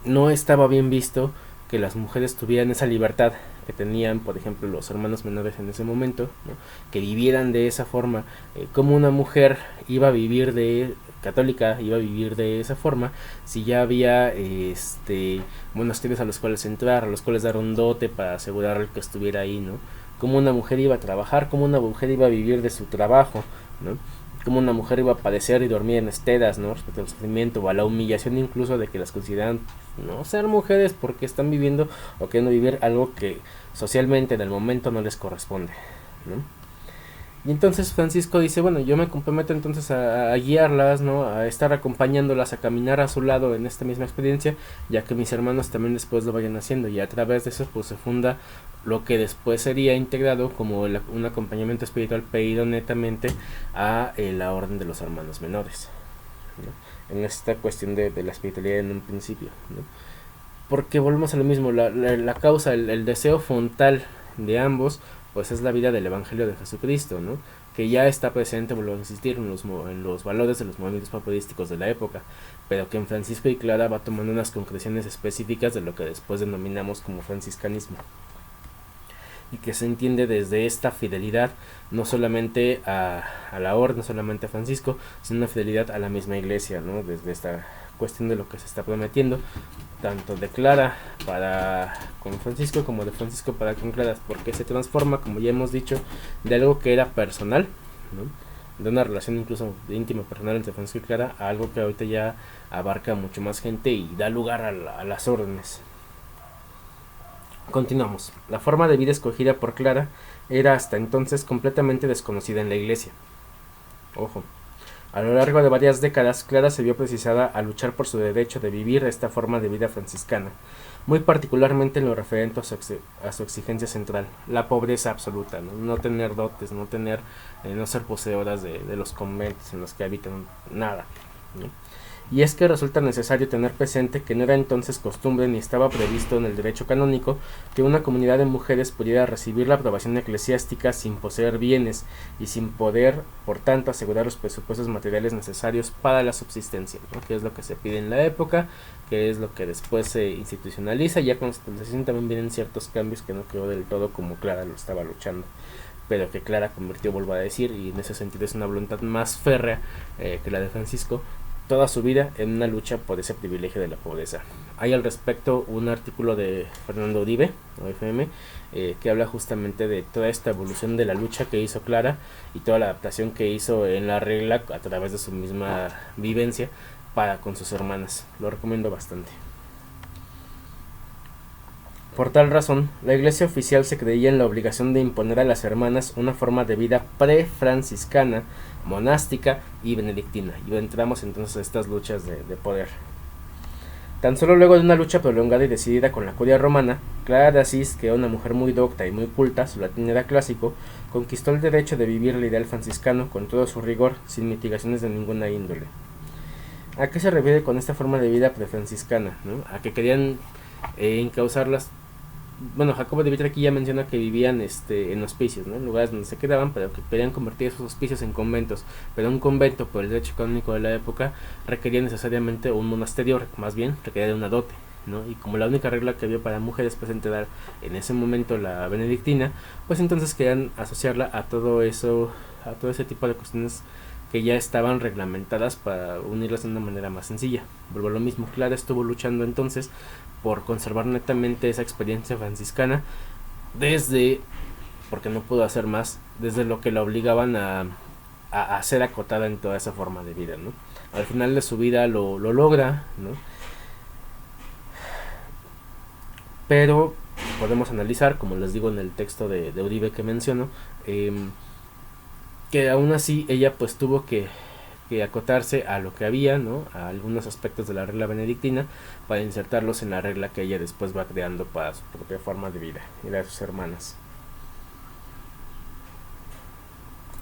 No estaba bien visto que las mujeres tuvieran esa libertad que tenían, por ejemplo, los hermanos menores en ese momento, ¿no? Que vivieran de esa forma, como una mujer iba a vivir católica, iba a vivir de esa forma, si ya había monasterios a los cuales entrar, a los cuales dar un dote para asegurar el que estuviera ahí, ¿no? Como una mujer iba a trabajar, como una mujer iba a vivir de su trabajo, ¿no? Como una mujer iba a padecer y dormir en esteras, ¿no? Respecto al sufrimiento o a la humillación incluso de que las consideran no ser mujeres porque están viviendo o queriendo vivir algo que socialmente en el momento no les corresponde, ¿no? Y entonces Francisco dice, bueno, yo me comprometo entonces a guiarlas, ¿no? A estar acompañándolas, a caminar a su lado en esta misma experiencia, ya que mis hermanos también después lo vayan haciendo, y a través de eso pues se funda lo que después sería integrado como un acompañamiento espiritual pedido netamente a la orden de los hermanos menores, ¿no? En esta cuestión de la espiritualidad en un principio, ¿no? Porque volvemos a lo mismo, la causa, el deseo frontal de ambos pues es la vida del Evangelio de Jesucristo, ¿no? Que ya está presente, vuelvo a insistir, en los valores de los movimientos papadísticos de la época, pero que en Francisco y Clara va tomando unas concreciones específicas de lo que después denominamos como franciscanismo, y que se entiende desde esta fidelidad no solamente a la orden, no solamente a Francisco, sino una fidelidad a la misma iglesia, ¿no? Desde esta cuestión de lo que se está prometiendo, tanto de Clara con Francisco como de Francisco para con Clara, porque se transforma, como ya hemos dicho, de algo que era personal, ¿no? De una relación incluso íntima personal entre Francisco y Clara a algo que ahorita ya abarca mucho más gente y da lugar a las órdenes. Continuamos. La forma de vida escogida por Clara era hasta entonces completamente desconocida en la iglesia. Ojo. A lo largo de varias décadas, Clara se vio precisada a luchar por su derecho de vivir esta forma de vida franciscana, muy particularmente en lo referente a su exigencia central, la pobreza absoluta, no tener dotes, no ser poseedoras de los conventos en los que habitan, nada, ¿no? Y es que resulta necesario tener presente que no era entonces costumbre ni estaba previsto en el derecho canónico que una comunidad de mujeres pudiera recibir la aprobación eclesiástica sin poseer bienes y sin poder, por tanto, asegurar los presupuestos materiales necesarios para la subsistencia, ¿no? Que es lo que se pide en la época, que es lo que después se institucionaliza, y ya con la institucionalización también vienen ciertos cambios que no quedó del todo como Clara lo estaba luchando, pero que Clara convirtió, vuelvo a decir, y en ese sentido es una voluntad más férrea que la de Francisco, toda su vida en una lucha por ese privilegio de la pobreza. Hay al respecto un artículo de Fernando Uribe, OFM, que habla justamente de toda esta evolución de la lucha que hizo Clara y toda la adaptación que hizo en la regla a través de su misma vivencia para con sus hermanas. Lo recomiendo bastante. Por tal razón, la Iglesia oficial se creía en la obligación de imponer a las hermanas una forma de vida pre-franciscana, monástica y benedictina. Y entramos entonces a estas luchas de poder. Tan solo luego de una lucha prolongada y decidida con la curia romana, Clara de Asís, que era una mujer muy docta y muy culta, su latín era clásico, conquistó el derecho de vivir el ideal franciscano con todo su rigor, sin mitigaciones de ninguna índole. ¿A qué se refiere con esta forma de vida prefranciscana? ¿No? A que querían encauzarlas. Bueno, Jacobo de Vitra aquí ya menciona que vivían en hospicios, ¿no? En lugares donde se quedaban, pero que querían convertir esos hospicios en conventos. Pero un convento, por el derecho canónico de la época, requería necesariamente un monasterio, más bien requería de una dote, ¿no? Y como la única regla que había para mujeres presente dar en ese momento la benedictina, pues entonces querían asociarla a todo eso, a todo ese tipo de cuestiones que ya estaban reglamentadas para unirlas de una manera más sencilla. Vuelvo a lo mismo, Clara estuvo luchando entonces por conservar netamente esa experiencia franciscana desde, porque no pudo hacer más, desde lo que la obligaban a ser acotada en toda esa forma de vida, ¿no? Al final de su vida lo logra, ¿no? Pero podemos analizar, como les digo en el texto de Uribe que menciono, que aún así ella pues tuvo que acotarse a lo que había, ¿no? A algunos aspectos de la regla benedictina para insertarlos en la regla que ella después va creando para su propia forma de vida y la de sus hermanas.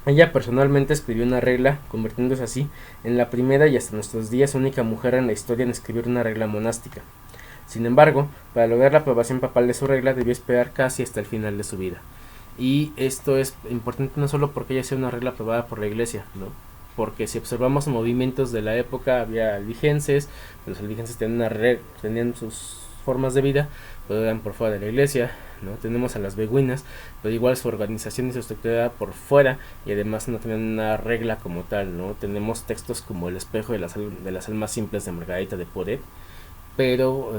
Ella personalmente escribió una regla, convirtiéndose así en la primera y hasta nuestros días única mujer en la historia en escribir una regla monástica. Sin embargo, para lograr la aprobación papal de su regla debió esperar casi hasta el final de su vida. Y esto es importante no solo porque ella sea una regla aprobada por la Iglesia, ¿no? Porque si observamos movimientos de la época, había albigenses, los albigenses tenían sus formas de vida, pero eran por fuera de la Iglesia, ¿no? Tenemos a las beguinas, pero igual su organización y su estructura por fuera, y además no tenían una regla como tal, ¿no? Tenemos textos como El espejo de las almas simples de Margarita de Poré, pero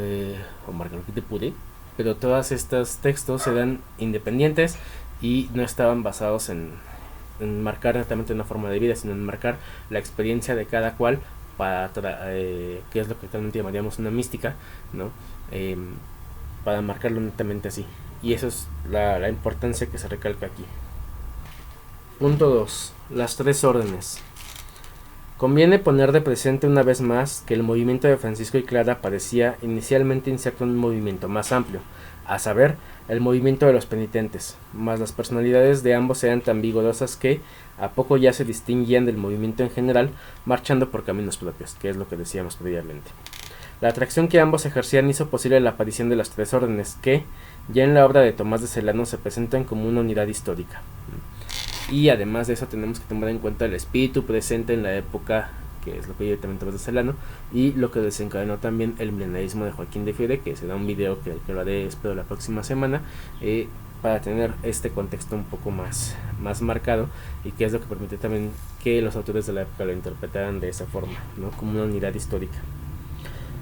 o Margarita de Poré, pero todos estos textos eran independientes y no estaban basados en marcar netamente una forma de vida, sino en marcar la experiencia de cada cual para que es lo que actualmente llamaríamos una mística, ¿no? Para marcarlo netamente así. Y eso es la importancia que se recalca aquí. Punto 2. Las tres órdenes. Conviene poner de presente una vez más que el movimiento de Francisco y Clara parecía inicialmente inserto en un movimiento más amplio, a saber, el movimiento de los penitentes, mas las personalidades de ambos eran tan vigorosas que a poco ya se distinguían del movimiento en general, marchando por caminos propios, que es lo que decíamos previamente. La atracción que ambos ejercían hizo posible la aparición de las tres órdenes, que, ya en la obra de Tomás de Celano, se presentan como una unidad histórica. Y además de eso tenemos que tomar en cuenta el espíritu presente en la época, que es lo que directamente Tomás de Celano, y lo que desencadenó también el milenarismo de Joaquín de Fiore, que será un video que lo haré espero la próxima semana, para tener este contexto un poco más marcado, y que es lo que permite también que los autores de la época lo interpretaran de esa forma, ¿no? Como una unidad histórica.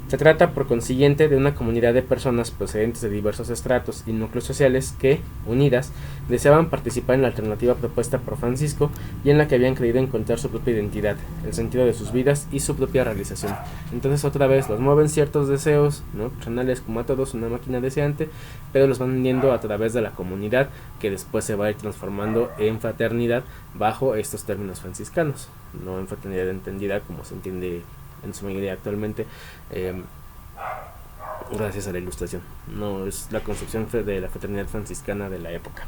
Se trata, por consiguiente, de una comunidad de personas procedentes de diversos estratos y núcleos sociales que, unidas, deseaban participar en la alternativa propuesta por Francisco y en la que habían creído encontrar su propia identidad, el sentido de sus vidas y su propia realización. Entonces, otra vez, los mueven ciertos deseos, ¿no? Personales, como a todos, una máquina deseante, pero los van uniendo a través de la comunidad, que después se va a ir transformando en fraternidad bajo estos términos franciscanos, no en fraternidad entendida como se entiende en su mayoría actualmente, gracias a la Ilustración. No es la concepción de la fraternidad franciscana de la época.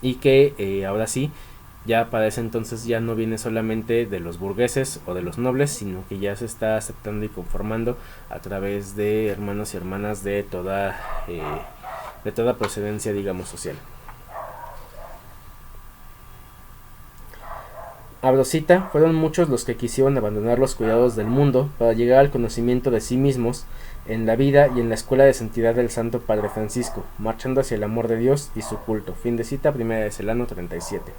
Y que ahora sí, ya para ese entonces ya no viene solamente de los burgueses o de los nobles, sino que ya se está aceptando y conformando a través de hermanos y hermanas de toda procedencia, digamos, social. Abro cita, fueron muchos los que quisieron abandonar los cuidados del mundo para llegar al conocimiento de sí mismos en la vida y en la escuela de santidad del Santo Padre Francisco, marchando hacia el amor de Dios y su culto. Fin de cita, Primera de Celano 37.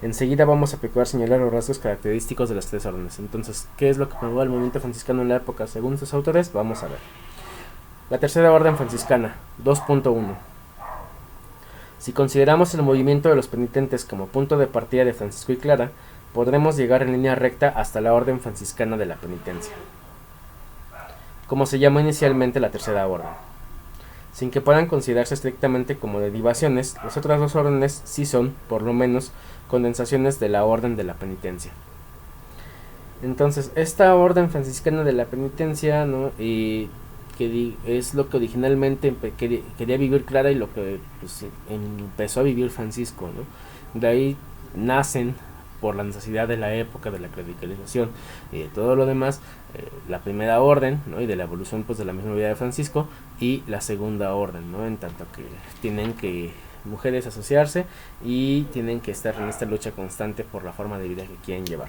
Enseguida vamos a procurar señalar los rasgos característicos de las tres órdenes. Entonces, ¿qué es lo que promueve el movimiento franciscano en la época según sus autores? Vamos a ver. La tercera orden franciscana, 2.1. Si consideramos el movimiento de los penitentes como punto de partida de Francisco y Clara, podremos llegar en línea recta hasta la orden franciscana de la penitencia, como se llamó inicialmente la tercera orden. Sin que puedan considerarse estrictamente como derivaciones, las otras dos órdenes sí son, por lo menos, condensaciones de la orden de la penitencia. Entonces, esta orden franciscana de la penitencia, ¿no? Que es lo que originalmente quería vivir Clara y lo que pues, empezó a vivir Francisco, ¿no? De ahí nacen, por la necesidad de la época, de la clericalización y de todo lo demás, la primera orden, ¿no? Y de la evolución pues de la misma vida de Francisco, y la segunda orden, ¿no? En tanto que tienen que mujeres asociarse y tienen que estar en esta lucha constante por la forma de vida que quieren llevar.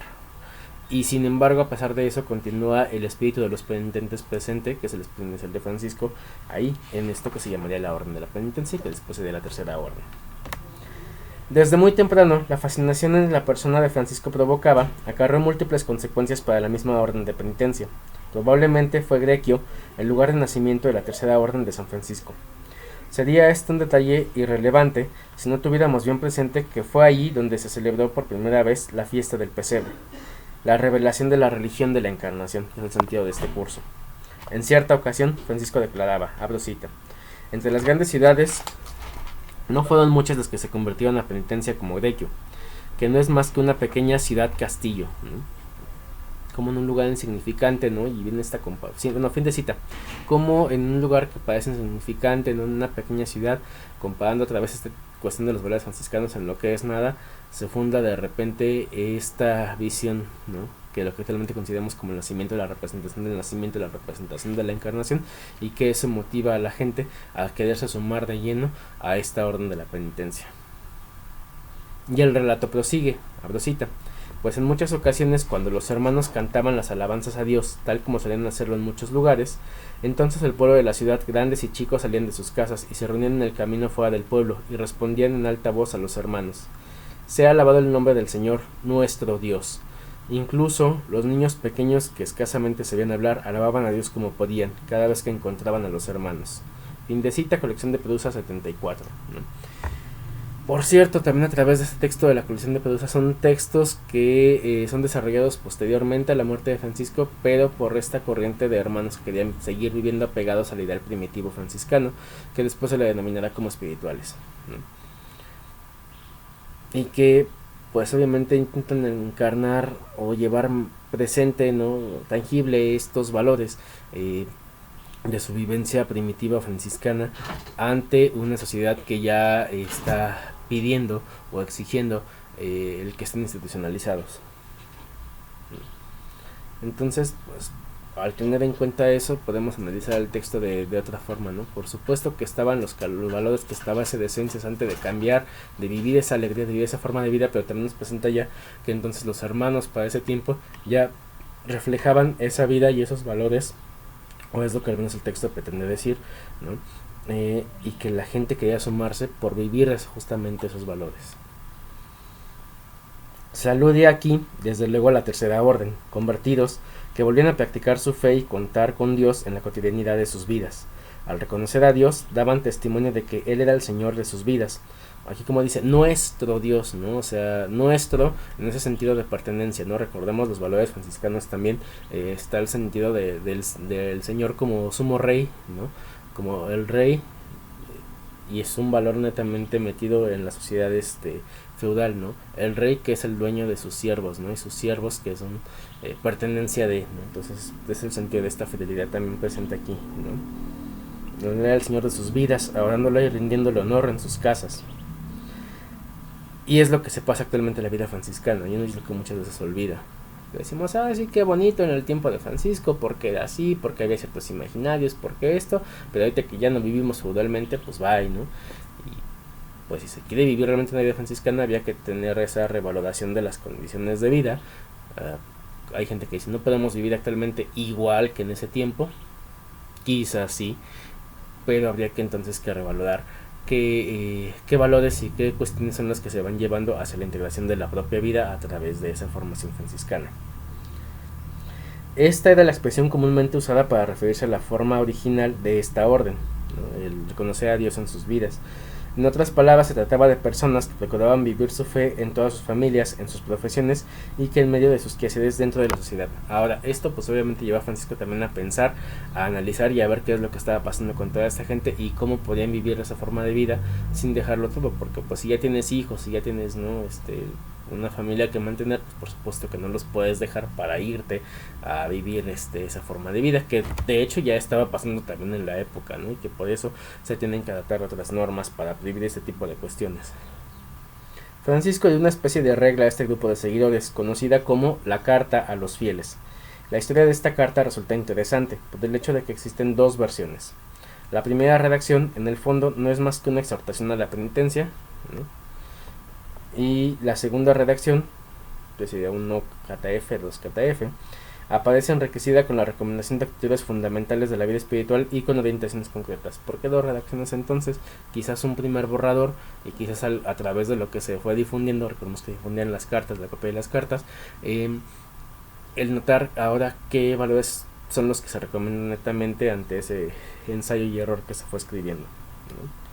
Y sin embargo, a pesar de eso, continúa el espíritu de los penitentes presente, que es el espíritu inicial de Francisco, ahí en esto que se llamaría la orden de la penitencia, que después sería la tercera orden. Desde muy temprano, la fascinación en la persona de Francisco provocaba, acarreó múltiples consecuencias para la misma orden de penitencia. Probablemente fue Grequio el lugar de nacimiento de la tercera orden de San Francisco. Sería este un detalle irrelevante si no tuviéramos bien presente que fue allí donde se celebró por primera vez la fiesta del pesebre, la revelación de la religión de la encarnación, en el sentido de este curso. En cierta ocasión, Francisco declaraba, abro cita, entre las grandes ciudades no fueron muchas las que se convirtieron a penitencia como Grequio, que no es más que una pequeña ciudad-castillo, ¿no? Como en un lugar insignificante, ¿no? Y viene esta comparación, bueno, fin de cita, como en un lugar que parece insignificante, ¿no? En una pequeña ciudad, comparando otra vez esta cuestión de los valores franciscanos en lo que es nada, se funda de repente esta visión, ¿no? Que lo que actualmente consideramos como el nacimiento de la representación del nacimiento, la representación de la encarnación, y que eso motiva a la gente a quererse sumar de lleno a esta orden de la penitencia. Y el relato prosigue, abro cita, pues en muchas ocasiones cuando los hermanos cantaban las alabanzas a Dios, tal como solían hacerlo en muchos lugares, entonces el pueblo de la ciudad, grandes y chicos, salían de sus casas y se reunían en el camino fuera del pueblo y respondían en alta voz a los hermanos, sea alabado el nombre del Señor, nuestro Dios. Incluso los niños pequeños que escasamente sabían hablar alababan a Dios como podían, cada vez que encontraban a los hermanos. Fin de cita, colección de Pedusa 74, ¿no? Por cierto, también a través de este texto de la colección de Pedusa son textos que son desarrollados posteriormente a la muerte de Francisco, pero por esta corriente de hermanos que querían seguir viviendo apegados al ideal primitivo franciscano, que después se le denominará como espirituales, ¿no? Y que pues obviamente intentan encarnar o llevar presente, ¿no? Tangible estos valores de su vivencia primitiva franciscana ante una sociedad que ya está pidiendo o exigiendo el que estén institucionalizados. Entonces, pues, al tener en cuenta eso, podemos analizar el texto de otra forma, ¿no? Por supuesto que estaban los valores, que estaba ese deseo incesante de cambiar, de vivir esa alegría, de vivir esa forma de vida, pero también nos presenta ya que entonces los hermanos para ese tiempo ya reflejaban esa vida y esos valores, o es lo que al menos el texto pretende decir, ¿no? Y que la gente quería sumarse por vivir justamente esos valores. Se alude aquí, desde luego, a la tercera orden, convertidos, que volvían a practicar su fe y contar con Dios en la cotidianidad de sus vidas. Al reconocer a Dios, daban testimonio de que Él era el Señor de sus vidas. Aquí como dice, nuestro Dios, ¿no? O sea, nuestro en ese sentido de pertenencia, ¿no? Recordemos los valores franciscanos también, está el sentido del Señor como sumo rey, ¿no? Como el rey, y es un valor netamente metido en la sociedad feudal, ¿no? El rey que es el dueño de sus siervos, ¿no? Y sus siervos que son pertenencia de, ¿no? Entonces es el sentido de esta fidelidad también presente aquí, ¿no? Él era el Señor de sus vidas, adorándolo y rindiéndole honor en sus casas. Y es lo que se pasa actualmente en la vida franciscana, y es lo que muchas veces se olvida. Decimos, sí, qué bonito en el tiempo de Francisco, porque era así, porque había ciertos imaginarios, porque esto, pero ahorita que ya no vivimos feudalmente, pues bye, ¿no? Y pues si se quiere vivir realmente una vida franciscana, había que tener esa revaloración de las condiciones de vida. Hay gente que dice, no podemos vivir actualmente igual que en ese tiempo, quizás sí, pero habría que entonces que revalorar qué valores y qué cuestiones son las que se van llevando hacia la integración de la propia vida a través de esa formación franciscana. Esta era la expresión comúnmente usada para referirse a la forma original de esta orden, ¿no? El reconocer a Dios en sus vidas. En otras palabras, se trataba de personas que procuraban vivir su fe en todas sus familias, en sus profesiones y que en medio de sus quehaceres dentro de la sociedad. Ahora, esto pues obviamente lleva a Francisco también a pensar, a analizar y a ver qué es lo que estaba pasando con toda esta gente y cómo podían vivir esa forma de vida sin dejarlo todo, porque pues si ya tienes hijos, si ya tienes, ¿no? Una familia que mantener, pues por supuesto que no los puedes dejar para irte a vivir esa forma de vida, que de hecho ya estaba pasando también en la época, ¿no? Y que por eso se tienen que adaptar otras normas para prohibir este tipo de cuestiones. Francisco dio una especie de regla a este grupo de seguidores, conocida como la Carta a los Fieles. La historia de esta carta resulta interesante, por el hecho de que existen dos versiones. La primera redacción, en el fondo, no es más que una exhortación a la penitencia, ¿no? Y la segunda redacción, que sería un no KTF, 2 KTF, aparece enriquecida con la recomendación de actitudes fundamentales de la vida espiritual y con orientaciones concretas. ¿Por qué dos redacciones entonces? Quizás un primer borrador y quizás a través de lo que se fue difundiendo, recordemos que difundían las cartas, la copia de las cartas, el notar ahora qué valores son los que se recomiendan netamente ante ese ensayo y error que se fue escribiendo, ¿no?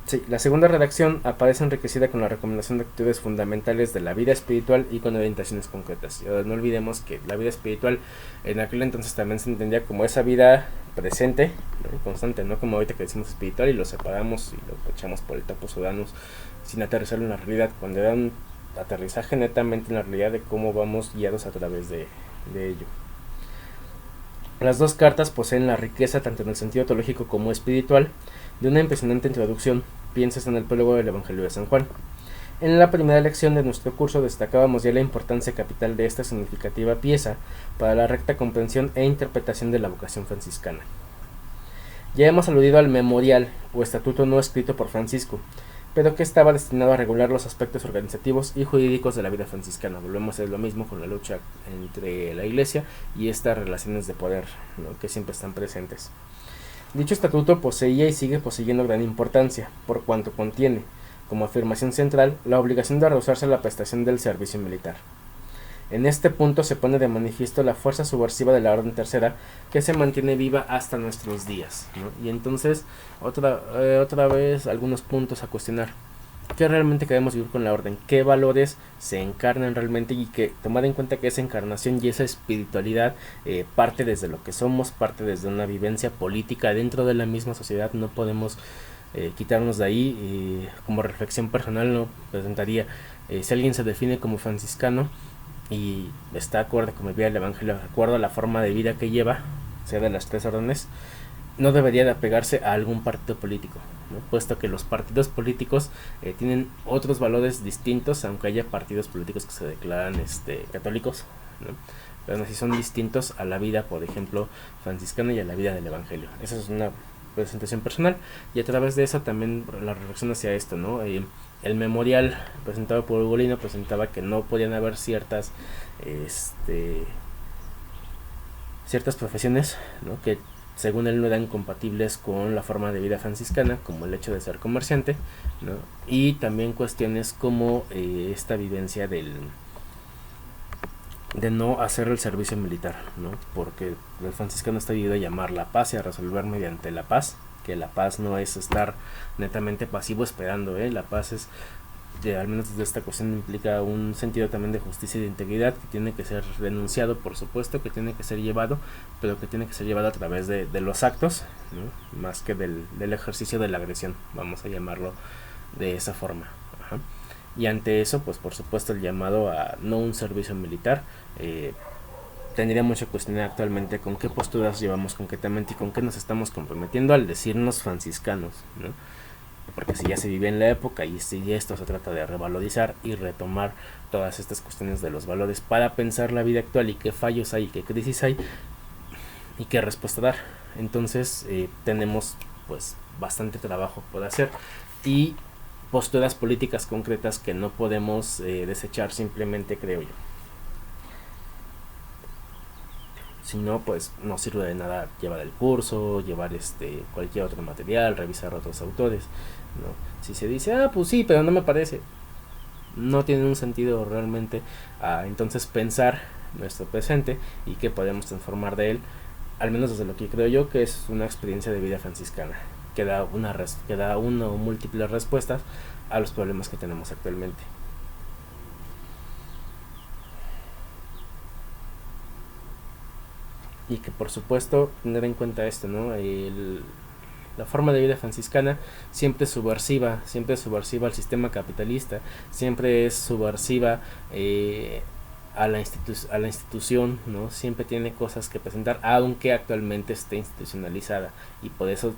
Sí, la segunda redacción aparece enriquecida con la recomendación de actitudes fundamentales de la vida espiritual y con orientaciones concretas. No olvidemos que la vida espiritual en aquel entonces también se entendía como esa vida presente, ¿no? Constante, no como ahorita que decimos espiritual y lo separamos y lo echamos por el tapo sudanos sin aterrizarlo en la realidad, cuando era un aterrizaje netamente en la realidad de cómo vamos guiados a través de ello. Las dos cartas poseen la riqueza tanto en el sentido teológico como espiritual de una impresionante introducción. Piensas en el prólogo del Evangelio de San Juan. En la primera lección de nuestro curso destacábamos ya la importancia capital de esta significativa pieza para la recta comprensión e interpretación de la vocación franciscana. Ya hemos aludido al memorial o estatuto no escrito por Francisco, pero que estaba destinado a regular los aspectos organizativos y jurídicos de la vida franciscana. Volvemos a hacer lo mismo con la lucha entre la Iglesia y estas relaciones de poder, ¿no? Que siempre están presentes. Dicho estatuto poseía y sigue poseyendo gran importancia, por cuanto contiene, como afirmación central, la obligación de rehusarse a la prestación del servicio militar. En este punto se pone de manifiesto la fuerza subversiva de la Orden Tercera, que se mantiene viva hasta nuestros días, ¿no? Y entonces, otra vez, algunos puntos a cuestionar. ¿Qué realmente queremos vivir con la Orden? ¿Qué valores se encarnan realmente? Y que tomar en cuenta que esa encarnación y esa espiritualidad parte desde lo que somos, parte desde una vivencia política dentro de la misma sociedad. No podemos quitarnos de ahí. Como reflexión personal, no presentaría, si alguien se define como franciscano y está de acuerdo con el vida del Evangelio, de acuerdo a la forma de vida que lleva, sea de las tres órdenes, no debería de apegarse a algún partido político, ¿no? Puesto que los partidos políticos tienen otros valores distintos, aunque haya partidos políticos que se declaran católicos, ¿no? Pero así son distintos a la vida, por ejemplo, franciscana y a la vida del Evangelio. Esa es una presentación personal, y a través de eso también la reflexión hacia esto, ¿no? El memorial presentado por Ugolino presentaba que no podían haber ciertas profesiones, ¿no? Que según él no eran compatibles con la forma de vida franciscana, como el hecho de ser comerciante, ¿no? Y también cuestiones como esta vivencia de no hacer el servicio militar, ¿no? Porque el franciscano está dividido a llamar la paz y a resolver mediante la paz, que la paz no es estar netamente pasivo esperando, la paz es, al menos desde esta cuestión, implica un sentido también de justicia y de integridad que tiene que ser denunciado, por supuesto, que tiene que ser llevado, pero que tiene que ser llevado a través de los actos, ¿no? Más que del ejercicio de la agresión, vamos a llamarlo de esa forma. Ajá. Y ante eso, pues por supuesto el llamado a no un servicio militar, tendría mucho que cuestionar actualmente con qué posturas llevamos concretamente y con qué nos estamos comprometiendo al decirnos franciscanos, ¿no? Porque si ya se vive en la época y si esto se trata de revalorizar y retomar todas estas cuestiones de los valores para pensar la vida actual y qué fallos hay, qué crisis hay y qué respuesta dar, entonces tenemos pues bastante trabajo por hacer y posturas políticas concretas que no podemos desechar simplemente, creo yo. Si no, pues no sirve de nada llevar el curso, llevar cualquier otro material, revisar otros autores, ¿no? Si se dice, pues sí, pero no me parece, no tiene un sentido realmente. Entonces pensar nuestro presente y qué podemos transformar de él, al menos desde lo que creo yo que es una experiencia de vida franciscana. que da una o múltiples respuestas a los problemas que tenemos actualmente. Y que por supuesto tener en cuenta esto, ¿no? La forma de vida franciscana siempre es subversiva al sistema capitalista, siempre es subversiva a la institución, ¿no? Siempre tiene cosas que presentar, aunque actualmente esté institucionalizada, y por eso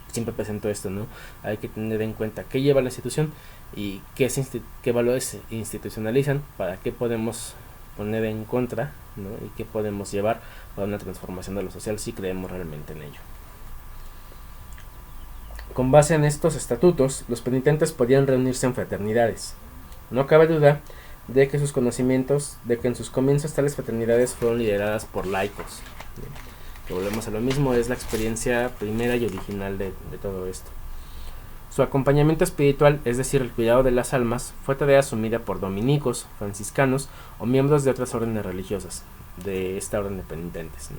siempre presento esto, ¿no? Hay que tener en cuenta qué lleva la institución y qué valores se institucionalizan, para qué podemos poner en contra, ¿no? Y qué podemos llevar para una transformación de lo social si creemos realmente en ello. Con base en estos estatutos, los penitentes podían reunirse en fraternidades. No cabe duda de que en sus comienzos tales fraternidades fueron lideradas por laicos. Que volvemos a lo mismo, es la experiencia primera y original de todo esto. Su acompañamiento espiritual, es decir, el cuidado de las almas, fue tarea asumida por dominicos, franciscanos o miembros de otras órdenes religiosas, de esta orden de penitentes, ¿no?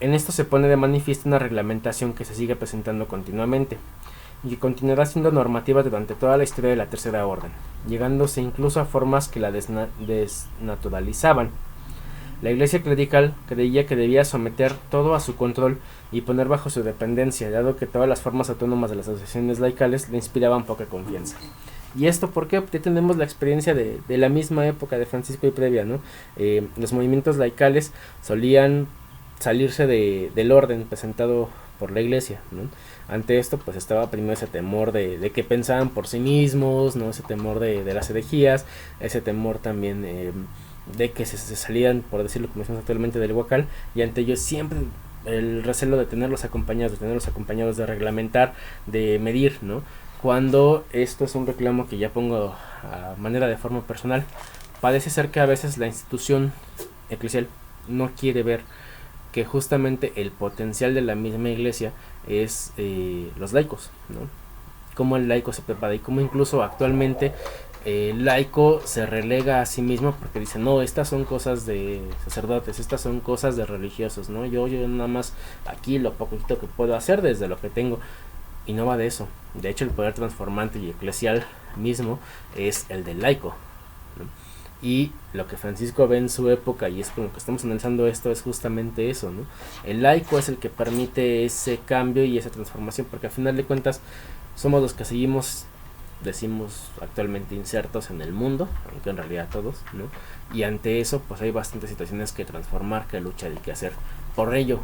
En esto se pone de manifiesto una reglamentación que se sigue presentando continuamente y que continuará siendo normativa durante toda la historia de la Tercera Orden, llegándose incluso a formas que la desnaturalizaban. La Iglesia clerical creía que debía someter todo a su control y poner bajo su dependencia, dado que todas las formas autónomas de las asociaciones laicales le inspiraban poca confianza. ¿Y esto por qué? Porque tenemos la experiencia de la misma época de Francisco y previa, ¿no? Los movimientos laicales solían salirse del orden presentado por la Iglesia, ¿no? Ante esto pues estaba primero ese temor de que pensaban por sí mismos, ¿no? Ese temor de las herejías, ese temor también de que se salían, por decirlo como decimos actualmente, del huacal, y ante ello siempre el recelo de tenerlos acompañados, de reglamentar, de medir, ¿no? Cuando esto es un reclamo que ya pongo a manera de forma personal, parece ser que a veces la institución eclesial no quiere ver que justamente el potencial de la misma Iglesia es los laicos, ¿no? Cómo el laico se prepara y cómo incluso actualmente el laico se relega a sí mismo porque dice, no, estas son cosas de sacerdotes, estas son cosas de religiosos, ¿no? Yo nada más aquí lo poquito que puedo hacer desde lo que tengo, y no va de eso. De hecho, el poder transformante y eclesial mismo es el del laico, ¿no? Y lo que Francisco ve en su época, y es con lo que estamos analizando esto, es justamente eso, ¿no? El laico es el que permite ese cambio y esa transformación, porque al final de cuentas somos los que seguimos, decimos actualmente, insertos en el mundo, aunque en realidad todos, ¿no? Y ante eso pues hay bastantes situaciones que transformar, que luchar y que hacer. Por ello,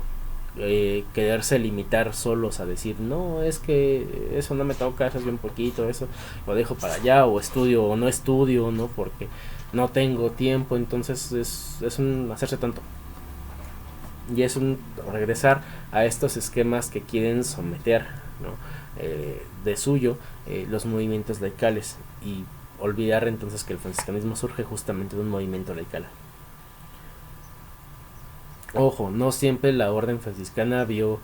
quererse limitar solos a decir, no, es que eso no me toca, eso es bien poquito, eso lo dejo para allá, o estudio o no estudio, ¿no? Porque no tengo tiempo, entonces es un hacerse tonto. Y es un regresar a estos esquemas que quieren someter, ¿no? De suyo los movimientos laicales, y olvidar entonces que el franciscanismo surge justamente de un movimiento laical. Ojo, no siempre la orden franciscana vio,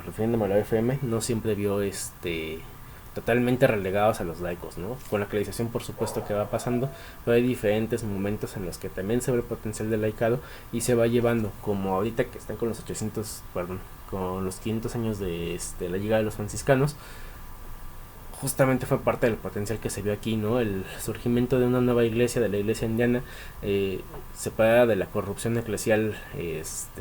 refiriéndome a la FM, no siempre vio totalmente relegados a los laicos, ¿no? Con la clerización por supuesto que va pasando, pero hay diferentes momentos en los que también se ve el potencial del laicado y se va llevando, como ahorita que están con los 500 años de la llegada de los franciscanos. Justamente fue parte del potencial que se vio aquí, ¿no? El surgimiento de una nueva iglesia, de la iglesia indiana, separada de la corrupción eclesial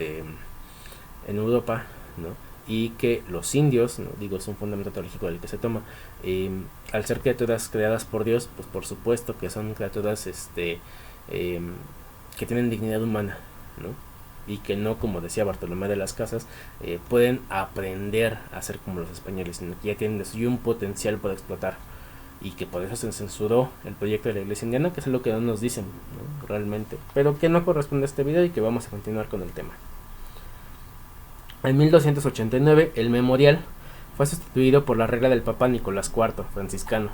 en Europa, ¿no? Y que los indios, ¿no? Digo, es un fundamento teológico del que se toma, al ser criaturas creadas por Dios, pues por supuesto que son criaturas que tienen dignidad humana, ¿no? Y que no, como decía Bartolomé de las Casas, pueden aprender a ser como los españoles, sino que ya tienen un potencial para explotar, y que por eso se censuró el proyecto de la iglesia indiana, que es lo que no nos dicen, ¿no? Realmente, pero que no corresponde a este video y que vamos a continuar con el tema. En 1289 el memorial fue sustituido por la regla del Papa Nicolás IV, franciscano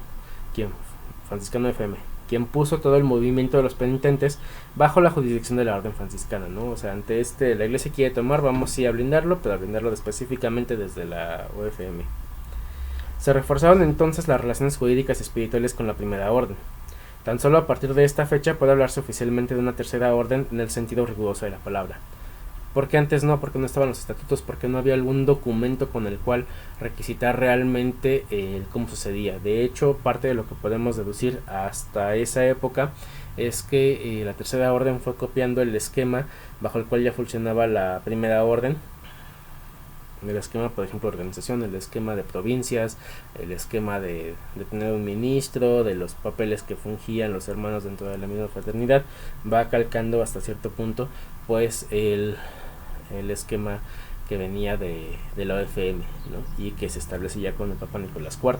FM, quien puso todo el movimiento de los penitentes bajo la jurisdicción de la orden franciscana, ¿no? O sea, ante la iglesia quiere tomar, vamos sí a blindarlo, pero a blindarlo específicamente desde la UFM. Se reforzaron entonces las relaciones jurídicas y espirituales con la primera orden. Tan solo a partir de esta fecha puede hablarse oficialmente de una tercera orden en el sentido riguroso de la palabra. ¿Por qué antes no? Porque no estaban los estatutos, porque no había algún documento con el cual requisitar realmente cómo sucedía. De hecho, parte de lo que podemos deducir hasta esa época es que la Tercera Orden fue copiando el esquema bajo el cual ya funcionaba la Primera Orden. El esquema, por ejemplo, de organización, el esquema de provincias, el esquema de tener un ministro, de los papeles que fungían los hermanos dentro de la misma fraternidad, va calcando hasta cierto punto pues el esquema que venía de la OFM, ¿no? Y que se establece ya con el Papa Nicolás IV.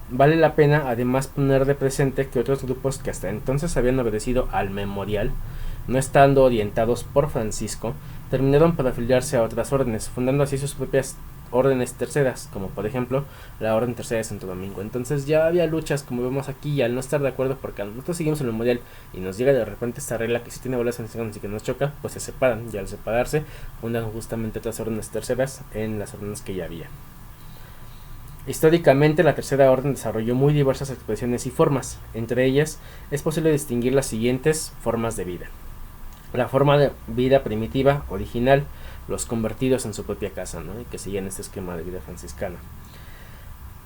Vale la pena además poner de presente que otros grupos que hasta entonces habían obedecido al memorial, no estando orientados por Francisco, terminaron por afiliarse a otras órdenes, fundando así sus propias órdenes terceras, como por ejemplo la Orden Tercera de Santo Domingo. Entonces ya había luchas, como vemos aquí, y al no estar de acuerdo, porque nosotros seguimos el memorial y nos llega de repente esta regla que sí tiene bolas sanciones y que nos choca, pues se separan, y al separarse fundan justamente otras órdenes terceras en las órdenes que ya había. Históricamente, la Tercera Orden desarrolló muy diversas expresiones y formas. Entre ellas, es posible distinguir las siguientes formas de vida. La forma de vida primitiva, original, los convertidos en su propia casa, ¿no? Y que siguen este esquema de vida franciscana.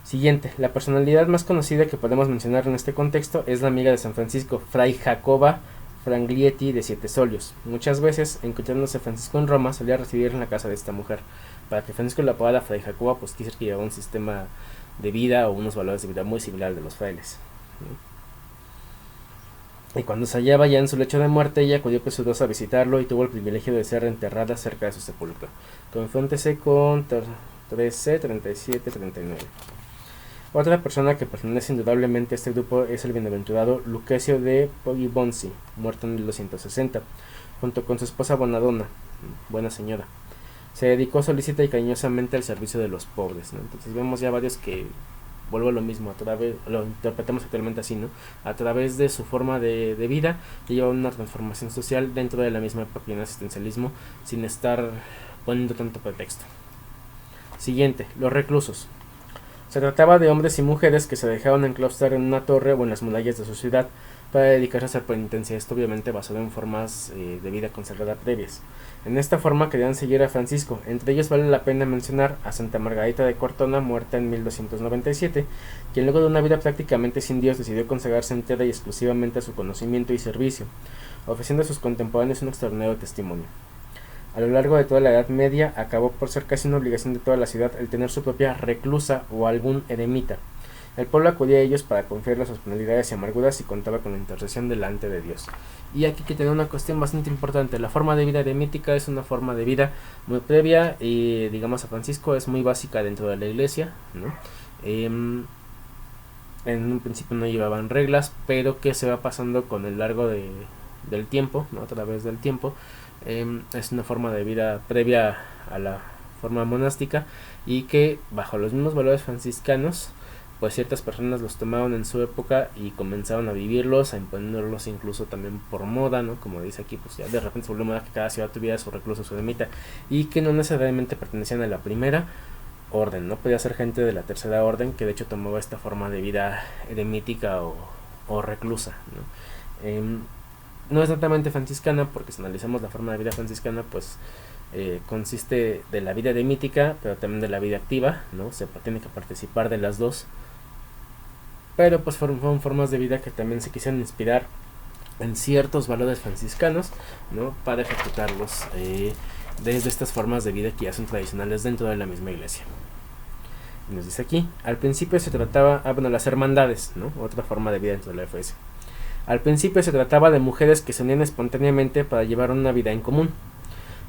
Siguiente, la personalidad más conocida que podemos mencionar en este contexto es la amiga de San Francisco, Fray Jacoba Franglietti de Siete Solios. Muchas veces, encontrándose Francisco en Roma, solía residir en la casa de esta mujer. Para que Francisco la apodara Fray Jacoba, pues quiso que llevaba un sistema de vida o unos valores de vida muy similar al de los frailes, ¿no? Y cuando se hallaba ya en su lecho de muerte, ella acudió presurosa a visitarlo y tuvo el privilegio de ser enterrada cerca de su sepulcro. Confróntese con 13, 37, 39. Otra persona que pertenece indudablemente a este grupo es el bienaventurado Lucrecio de Poggibonsi, muerto en 1260, junto con su esposa Bonadonna, buena señora. Se dedicó solícita y cariñosamente al servicio de los pobres, ¿no? Entonces vemos ya varios que, vuelvo a lo mismo, lo interpretamos actualmente así, ¿no? A través de su forma de vida, lleva una transformación social dentro de la misma época en asistencialismo, sin estar poniendo tanto pretexto. Siguiente, los reclusos. Se trataba de hombres y mujeres que se dejaban enclaustrar en una torre o en las murallas de su ciudad para dedicarse a hacer penitencia, esto obviamente basado en formas de vida consagrada previas. En esta forma querían seguir a Francisco. Entre ellos vale la pena mencionar a Santa Margarita de Cortona, muerta en 1297, quien luego de una vida prácticamente sin Dios decidió consagrarse entera y exclusivamente a su conocimiento y servicio, ofreciendo a sus contemporáneos un extraordinario testimonio. A lo largo de toda la Edad Media acabó por ser casi una obligación de toda la ciudad el tener su propia reclusa o algún eremita. El pueblo acudía a ellos para confiarle sus penalidades y amarguras y contaba con la intercesión delante de Dios. Y aquí hay que tener una cuestión bastante importante. La forma de vida eremítica es una forma de vida muy previa y, digamos, a Francisco es muy básica dentro de la iglesia, ¿no? En un principio no llevaban reglas, pero que se va pasando con el largo del tiempo, ¿no? A través del tiempo. Es una forma de vida previa a la forma monástica y que bajo los mismos valores franciscanos, pues ciertas personas los tomaron en su época y comenzaron a vivirlos, a imponerlos incluso también por moda, ¿no? Como dice aquí, pues ya de repente se volvió moda que cada ciudad tuviera su recluso, su eremita, y que no necesariamente pertenecían a la primera orden, ¿no? Podía ser gente de la Tercera Orden que de hecho tomaba esta forma de vida eremítica o reclusa, ¿no? No es netamente franciscana, porque si analizamos la forma de vida franciscana, pues consiste de la vida eremítica, pero también de la vida activa, ¿no? Se tiene que participar de las dos. Pero pues fueron formas de vida que también se quisieron inspirar en ciertos valores franciscanos, ¿no? Para ejecutarlos desde estas formas de vida que ya son tradicionales dentro de la misma iglesia. Y nos dice aquí, al principio se trataba, las hermandades, ¿no? Otra forma de vida dentro de la FS. Al principio se trataba de mujeres que se unían espontáneamente para llevar una vida en común.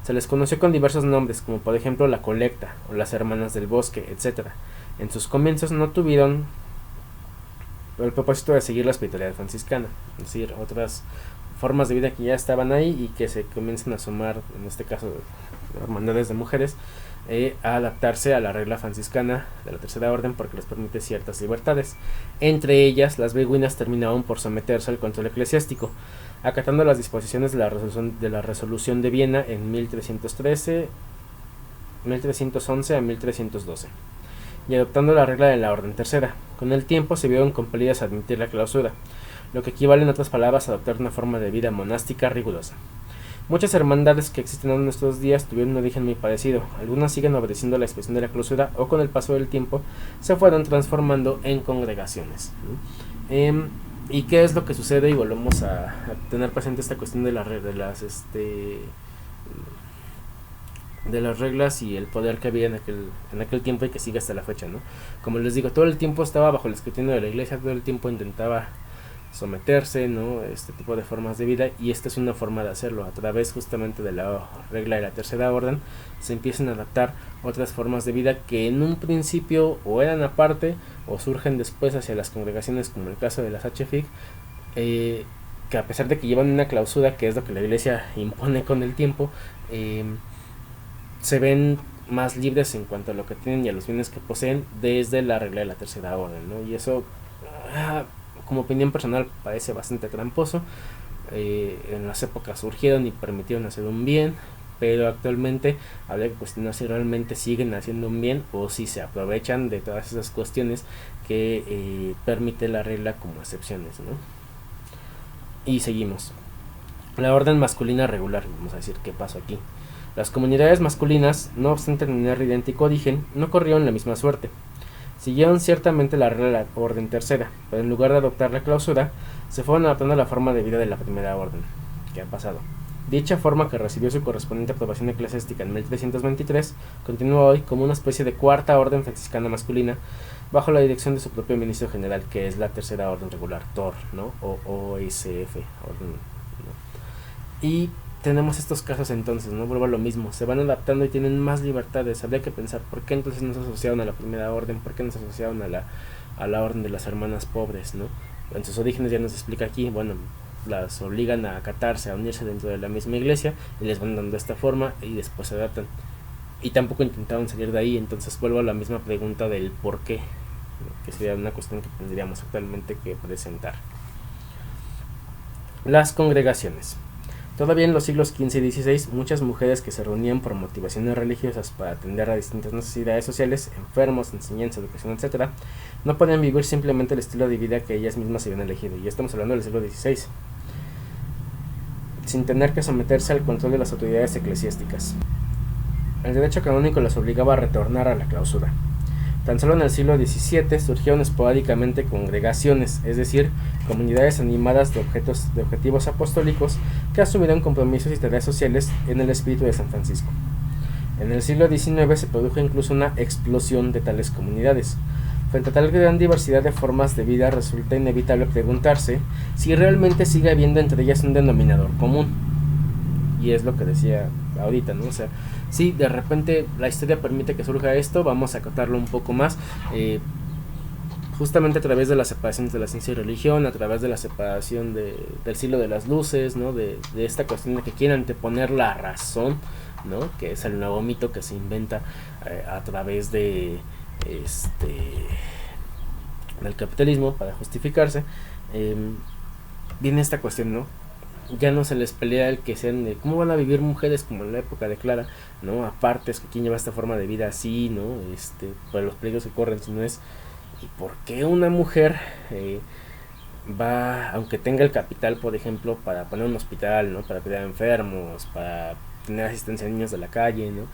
Se les conoció con diversos nombres, como por ejemplo la Colecta o las Hermanas del Bosque, etc. En sus comienzos no tuvieron el propósito de seguir la espiritualidad franciscana, es decir, otras formas de vida que ya estaban ahí y que se comienzan a sumar, en este caso hermandades de mujeres, a adaptarse a la regla franciscana de la Tercera Orden porque les permite ciertas libertades. Entre ellas, las beguinas terminaron por someterse al control eclesiástico, acatando las disposiciones de la resolución de Viena en 1311 a 1312, y adoptando la regla de la Orden Tercera. Con el tiempo se vieron compelidas a admitir la clausura, lo que equivale en otras palabras a adoptar una forma de vida monástica rigurosa. Muchas hermandades que existen en nuestros días tuvieron un origen muy parecido. Algunas siguen obedeciendo la expresión de la clausura o con el paso del tiempo se fueron transformando en congregaciones, ¿no? ¿Y qué es lo que sucede? Y volvemos a tener presente esta cuestión de de las reglas y el poder que había en aquel tiempo y que sigue hasta la fecha, ¿no? Como les digo, todo el tiempo estaba bajo el escrutinio de la iglesia, todo el tiempo intentaba someterse, ¿no? Este tipo de formas de vida, y esta es una forma de hacerlo. A través justamente de la regla de la tercera orden se empiezan a adaptar otras formas de vida que en un principio o eran aparte o surgen después hacia las congregaciones, como el caso de las HFIC, que a pesar de que llevan una clausura, que es lo que la iglesia impone con el tiempo, se ven más libres en cuanto a lo que tienen y a los bienes que poseen desde la regla de la tercera orden, ¿no? Y eso, como opinión personal, parece bastante tramposo. En las épocas surgieron y permitieron hacer un bien, pero actualmente habría que cuestionar si realmente siguen haciendo un bien o si se aprovechan de todas esas cuestiones que permite la regla como excepciones, ¿no? Y seguimos. La orden masculina regular, vamos a decir qué pasó aquí. Las comunidades masculinas, no obstante tener idéntico origen, no corrieron la misma suerte. Siguieron ciertamente la regla de la orden tercera, pero en lugar de adoptar la clausura, se fueron adaptando a la forma de vida de la primera orden. ¿Qué ha pasado? Dicha forma, que recibió su correspondiente aprobación eclesiástica en 1323, continúa hoy como una especie de cuarta orden franciscana masculina, bajo la dirección de su propio ministro general, que es la tercera orden regular, TOR, ¿no? O OSF, orden, ¿no? Y tenemos estos casos entonces, ¿no? Vuelvo a lo mismo, se van adaptando y tienen más libertades. Habría que pensar, ¿por qué entonces no se asociaron a la primera orden? ¿Por qué no se asociaron a la orden de las hermanas pobres, ¿no? En sus orígenes ya nos explica aquí, bueno, las obligan a acatarse, a unirse dentro de la misma iglesia y les van dando esta forma y después se adaptan. Y tampoco intentaron salir de ahí, entonces vuelvo a la misma pregunta del por qué, ¿no? Que sería una cuestión que tendríamos actualmente que presentar. Las congregaciones. Todavía en los siglos XV y XVI, muchas mujeres que se reunían por motivaciones religiosas para atender a distintas necesidades sociales, enfermos, enseñanza, educación, etc., no podían vivir simplemente el estilo de vida que ellas mismas habían elegido, y estamos hablando del siglo XVI, sin tener que someterse al control de las autoridades eclesiásticas. El derecho canónico las obligaba a retornar a la clausura. Tan solo en el siglo XVII surgieron esporádicamente congregaciones, es decir, comunidades animadas de objetivos apostólicos que asumieron compromisos y tareas sociales en el espíritu de San Francisco. En el siglo XIX se produjo incluso una explosión de tales comunidades. Frente a tal gran diversidad de formas de vida, resulta inevitable preguntarse si realmente sigue habiendo entre ellas un denominador común. Y es lo que decía ahorita, ¿no? O sea, sí, de repente la historia permite que surja esto, vamos a acotarlo un poco más, justamente a través de la separación de la ciencia y religión, a través de la separación del siglo de las luces, ¿no? De esta cuestión de que quieren anteponer la razón, ¿no? Que es el nuevo mito que se inventa a través del capitalismo para justificarse. Viene esta cuestión, ¿no? Ya no se les pelea el que sean de cómo van a vivir mujeres como en la época de Clara, ¿no? Aparte es que quién lleva esta forma de vida así, ¿no? Por los peligros que corren, si no es ¿y por qué una mujer va, aunque tenga el capital, por ejemplo, para poner un hospital, ¿no? Para cuidar a enfermos, para tener asistencia a niños de la calle, ¿no?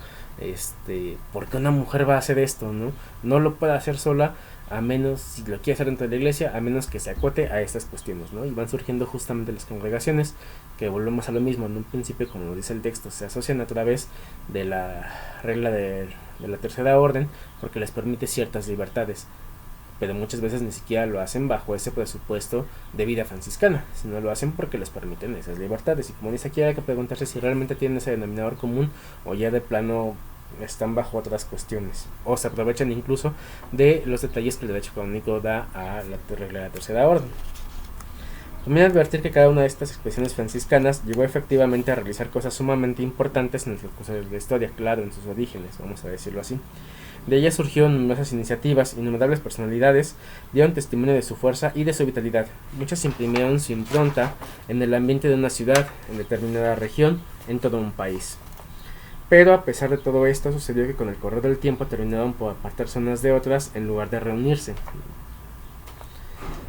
¿Por qué una mujer va a hacer esto, no? No lo puede hacer sola, a menos, si lo quiere hacer dentro de la iglesia, a menos que se acote a estas cuestiones, ¿no? Y van surgiendo justamente las congregaciones, que volvemos a lo mismo, en un principio, como dice el texto, se asocian a través de la regla de la tercera orden, porque les permite ciertas libertades, pero muchas veces ni siquiera lo hacen bajo ese presupuesto de vida franciscana, sino lo hacen porque les permiten esas libertades. Y como dice aquí, hay que preguntarse si realmente tienen ese denominador común o ya de plano están bajo otras cuestiones, o se aprovechan incluso de los detalles que el derecho canónico da a la regla de la tercera orden. Conviene advertir que cada una de estas expresiones franciscanas llegó efectivamente a realizar cosas sumamente importantes en el curso de la historia, claro, en sus orígenes, vamos a decirlo así. De ellas surgieron numerosas iniciativas, innumerables personalidades dieron testimonio de su fuerza y de su vitalidad. Muchas imprimieron su impronta en el ambiente de una ciudad, en determinada región, en todo un país. Pero a pesar de todo esto, sucedió que con el correr del tiempo terminaron por apartarse unas de otras en lugar de reunirse.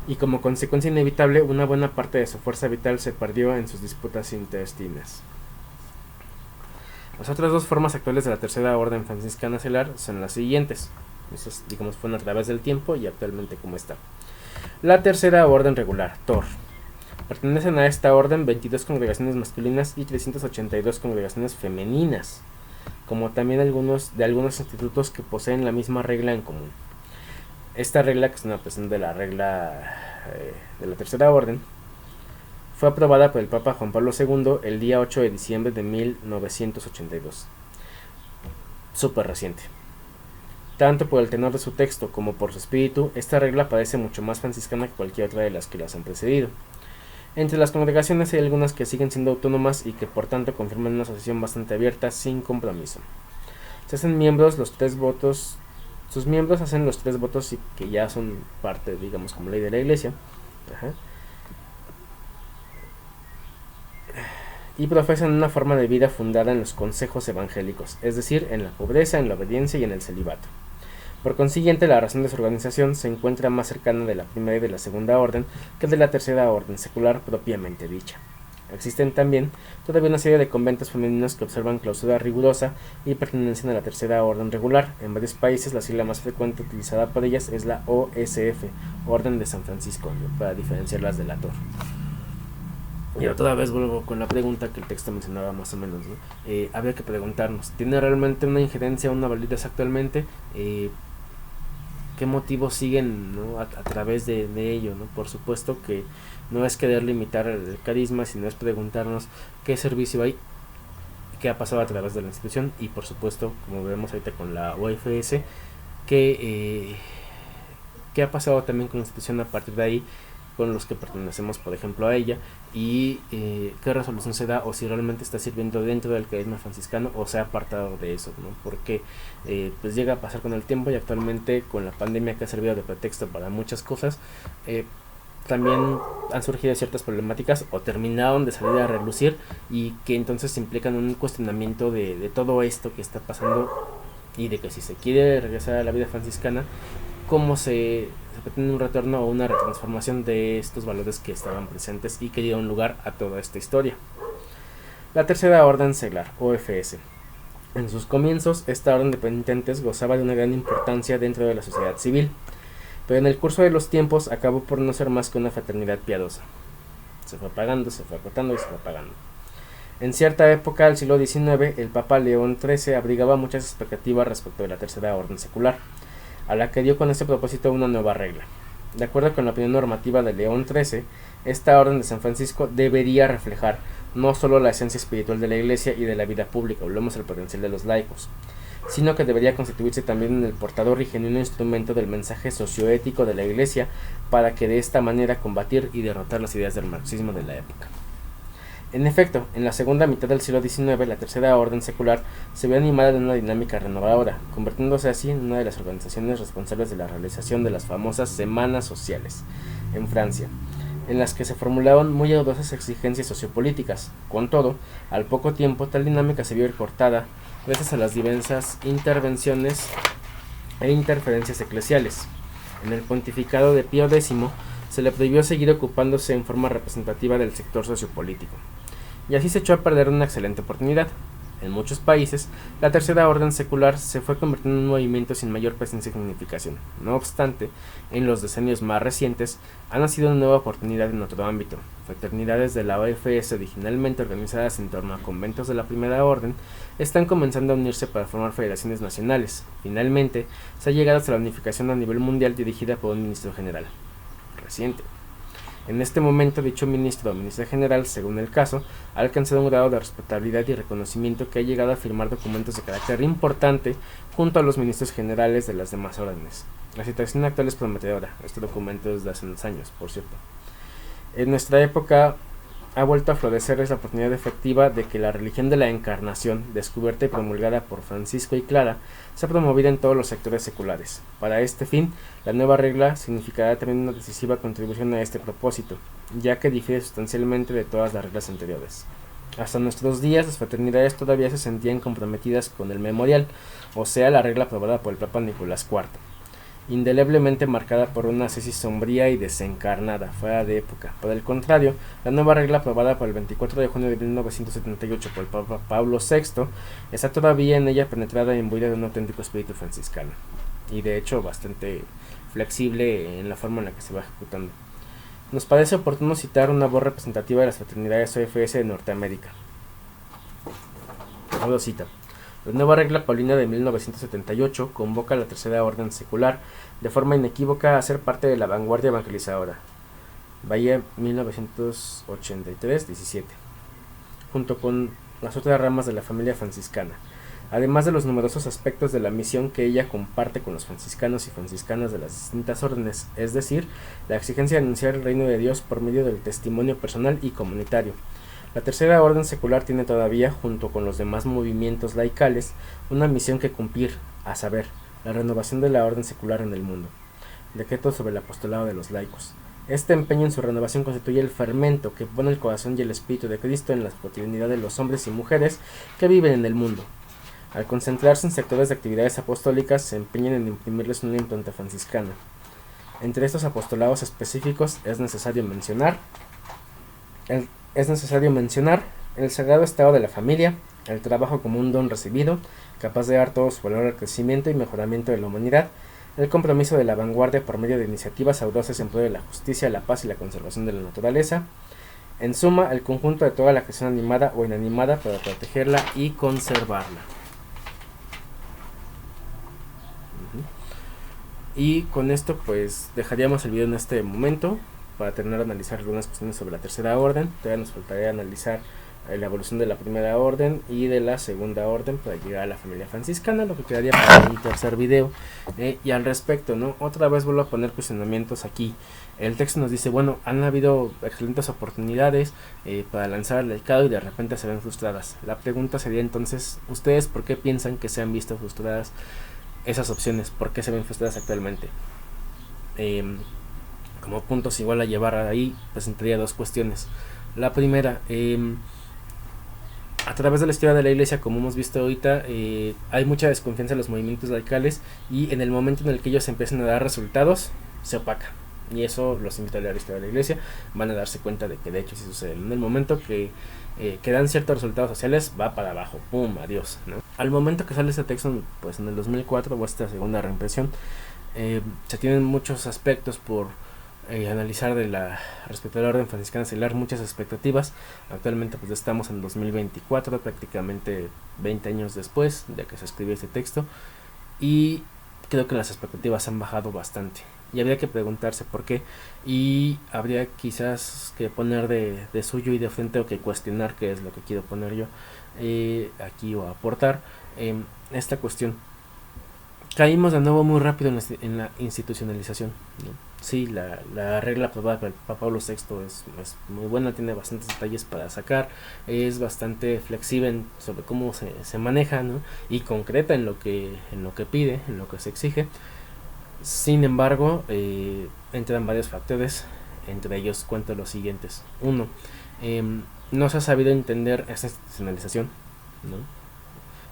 Y como consecuencia inevitable, una buena parte de su fuerza vital se perdió en sus disputas intestinas. Las otras dos formas actuales de la tercera orden franciscana celar son las siguientes. Esas, digamos, fueron a través del tiempo y actualmente como está. La tercera orden regular, TOR. Pertenecen a esta orden 22 congregaciones masculinas y 382 congregaciones femeninas, como también algunos institutos que poseen la misma regla en común. Esta regla, que es una versión de la regla de la tercera orden, fue aprobada por el Papa Juan Pablo II el día 8 de diciembre de 1982. Súper reciente. Tanto por el tenor de su texto como por su espíritu, esta regla parece mucho más franciscana que cualquier otra de las que las han precedido. Entre las congregaciones hay algunas que siguen siendo autónomas y que por tanto confirman una asociación bastante abierta sin compromiso. Se hacen miembros los 3 votos, sus miembros hacen los 3 votos y que ya son parte, digamos, como ley de la iglesia. Ajá. Y profesan una forma de vida fundada en los consejos evangélicos, es decir, en la pobreza, en la obediencia y en el celibato. Por consiguiente, la razón de su organización se encuentra más cercana de la primera y de la segunda orden que de la tercera orden secular propiamente dicha. Existen también todavía una serie de conventos femeninos que observan clausura rigurosa y pertenecen a la tercera orden regular. En varios países la sigla más frecuente utilizada por ellas es la OSF, Orden de San Francisco, ¿no?, para diferenciarlas de la TOR. Y otra vez vuelvo con la pregunta que el texto mencionaba más o menos, ¿no? Habría que preguntarnos, ¿tiene realmente una injerencia, una validez actualmente? ¿Qué motivos siguen, ¿no?, a través de ello, ¿no? Por supuesto que no es querer limitar el carisma, sino es preguntarnos qué servicio hay, qué ha pasado a través de la institución y por supuesto, como vemos ahorita con la OFS, qué ha pasado también con la institución a partir de ahí, con los que pertenecemos, por ejemplo, a ella, y qué resolución se da, o si realmente está sirviendo dentro del carisma franciscano o se ha apartado de eso, ¿no? Porque pues llega a pasar con el tiempo y actualmente con la pandemia, que ha servido de pretexto para muchas cosas, también han surgido ciertas problemáticas o terminaron de salir a relucir y que entonces implican un cuestionamiento de todo esto que está pasando y de que si se quiere regresar a la vida franciscana, cómo se pretende un retorno o una retransformación de estos valores que estaban presentes y que dieron lugar a toda esta historia. La tercera orden seglar, OFS. En sus comienzos, esta orden de penitentes gozaba de una gran importancia dentro de la sociedad civil, pero en el curso de los tiempos acabó por no ser más que una fraternidad piadosa. Se fue apagando, se fue acotando y se fue apagando. En cierta época del siglo XIX, el Papa León XIII abrigaba muchas expectativas respecto de la tercera orden secular, a la que dio con este propósito una nueva regla. De acuerdo con la opinión normativa de León XIII, esta orden de San Francisco debería reflejar no solo la esencia espiritual de la Iglesia y de la vida pública, volvemos al potencial de los laicos, sino que debería constituirse también en el portador y genuino instrumento del mensaje socioético de la Iglesia, para que de esta manera combatir y derrotar las ideas del marxismo de la época. En efecto, en la segunda mitad del siglo XIX, la tercera orden secular se vio animada de una dinámica renovadora, convirtiéndose así en una de las organizaciones responsables de la realización de las famosas Semanas Sociales en Francia, en las que se formularon muy audazas exigencias sociopolíticas. Con todo, al poco tiempo tal dinámica se vio cortada gracias a las diversas intervenciones e interferencias eclesiales. En el pontificado de Pío X se le prohibió seguir ocupándose en forma representativa del sector sociopolítico, y así se echó a perder una excelente oportunidad. En muchos países, la tercera orden secular se fue convirtiendo en un movimiento sin mayor presencia y significación. No obstante, en los decenios más recientes ha nacido una nueva oportunidad en otro ámbito. Fraternidades de la OFS, originalmente organizadas en torno a conventos de la primera orden, están comenzando a unirse para formar federaciones nacionales. Finalmente, se ha llegado hasta la unificación a nivel mundial dirigida por un ministro general reciente. En este momento, dicho ministro o ministra general, según el caso, ha alcanzado un grado de respetabilidad y reconocimiento que ha llegado a firmar documentos de carácter importante junto a los ministros generales de las demás órdenes. La situación actual es prometedora. Este documento es de hace unos años, por cierto. En nuestra época ha vuelto a florecer la oportunidad efectiva de que la religión de la encarnación, descubierta y promulgada por Francisco y Clara, sea promovida en todos los sectores seculares. Para este fin, la nueva regla significará también una decisiva contribución a este propósito, ya que difiere sustancialmente de todas las reglas anteriores. Hasta nuestros días, las fraternidades todavía se sentían comprometidas con el memorial, o sea, la regla aprobada por el Papa Nicolás IV. indeleblemente marcada por una ascesis sombría y desencarnada, fuera de época. Por el contrario, la nueva regla aprobada por el 24 de junio de 1978 por el Papa Pablo VI está todavía en ella penetrada y imbuida de un auténtico espíritu franciscano, y de hecho bastante flexible en la forma en la que se va ejecutando. Nos parece oportuno citar una voz representativa de las fraternidades OFS de Norteamérica. Abro cita. La nueva regla paulina de 1978 convoca a la Tercera Orden Secular de forma inequívoca a ser parte de la vanguardia evangelizadora. Bahía 1983-17. Junto con las otras ramas de la familia franciscana, además de los numerosos aspectos de la misión que ella comparte con los franciscanos y franciscanas de las distintas órdenes, es decir, la exigencia de anunciar el reino de Dios por medio del testimonio personal y comunitario. La Tercera Orden Secular tiene todavía, junto con los demás movimientos laicales, una misión que cumplir, a saber, la renovación de la orden secular en el mundo. Decreto sobre el apostolado de los laicos. Este empeño en su renovación constituye el fermento que pone el corazón y el espíritu de Cristo en la cotidianidad de los hombres y mujeres que viven en el mundo. Al concentrarse en sectores de actividades apostólicas, se empeñan en imprimirles una impronta franciscana. Entre estos apostolados específicos es necesario mencionar el sagrado estado de la familia, el trabajo como un don recibido, capaz de dar todo su valor al crecimiento y mejoramiento de la humanidad, el compromiso de la vanguardia por medio de iniciativas audaces en pro de la justicia, la paz y la conservación de la naturaleza. En suma, el conjunto de toda la creación animada o inanimada para protegerla y conservarla. Y con esto pues dejaríamos el video en este momento para terminar de analizar algunas cuestiones sobre la Tercera Orden. Todavía nos faltaría analizar la evolución de la Primera Orden y de la Segunda Orden para llegar a la familia franciscana, lo que quedaría para un tercer video. Y al respecto, ¿no? Otra vez vuelvo a poner cuestionamientos aquí. El texto nos dice, bueno, han habido excelentes oportunidades para lanzar el laicado y de repente se ven frustradas. La pregunta sería entonces, ¿ustedes por qué piensan que se han visto frustradas esas opciones? ¿Por qué se ven frustradas actualmente? Como puntos igual a llevar ahí, presentaría dos cuestiones. La primera, a través de la historia de la iglesia, como hemos visto ahorita, hay mucha desconfianza en los movimientos laicales y en el momento en el que ellos empiezan a dar resultados, se opaca. Y eso los invito a leer la historia de la iglesia, van a darse cuenta de que de hecho sí sucede. En el momento que dan ciertos resultados sociales, va para abajo, pum, adiós, ¿no? Al momento que sale este texto, pues en el 2004, o esta segunda reimpresión, se tienen muchos aspectos por analizar respecto a la orden franciscana secular, muchas expectativas. Actualmente pues estamos en 2024, prácticamente 20 años después de que se escribió este texto, y creo que las expectativas han bajado bastante. Y habría que preguntarse por qué, y habría quizás que poner de suyo y de frente, o que cuestionar, qué es lo que quiero poner yo aquí, o aportar esta cuestión. Caímos de nuevo muy rápido en la institucionalización, ¿no? Sí, la regla aprobada por el Papa Pablo VI es muy buena, tiene bastantes detalles para sacar, es bastante flexible sobre cómo se maneja, ¿no? Y concreta en lo que pide, en lo que se exige. Sin embargo, entran varios factores, entre ellos cuento los siguientes. 1. No se ha sabido entender esta institucionalización, ¿no?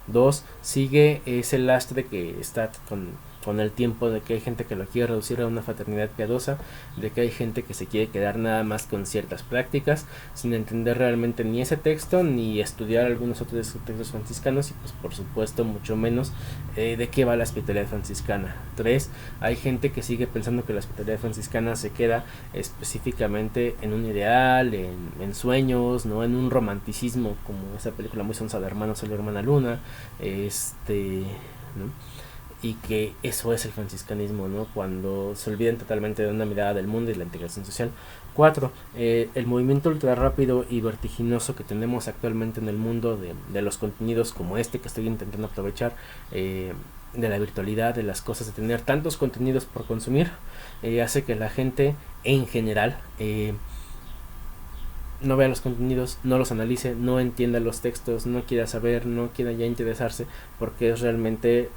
2. Sigue ese lastre que está con el tiempo, de que hay gente que lo quiere reducir a una fraternidad piadosa, de que hay gente que se quiere quedar nada más con ciertas prácticas, sin entender realmente ni ese texto, ni estudiar algunos otros textos franciscanos, y pues por supuesto mucho menos de qué va la espiritualidad franciscana. 3. Hay gente que sigue pensando que la espiritualidad franciscana se queda específicamente en un ideal, en sueños, no en un romanticismo, como esa película muy sonsa de Hermano Sol y Hermana Luna, ¿no? Y que eso es el franciscanismo, ¿no? Cuando se olvidan totalmente de una mirada del mundo y la integración social. 4. El movimiento ultra rápido y vertiginoso que tenemos actualmente en el mundo de los contenidos como este que estoy intentando aprovechar, de la virtualidad, de las cosas, de tener tantos contenidos por consumir, hace que la gente en general no vea los contenidos, no los analice, no entienda los textos, no quiera saber, no quiera ya interesarse, porque es realmente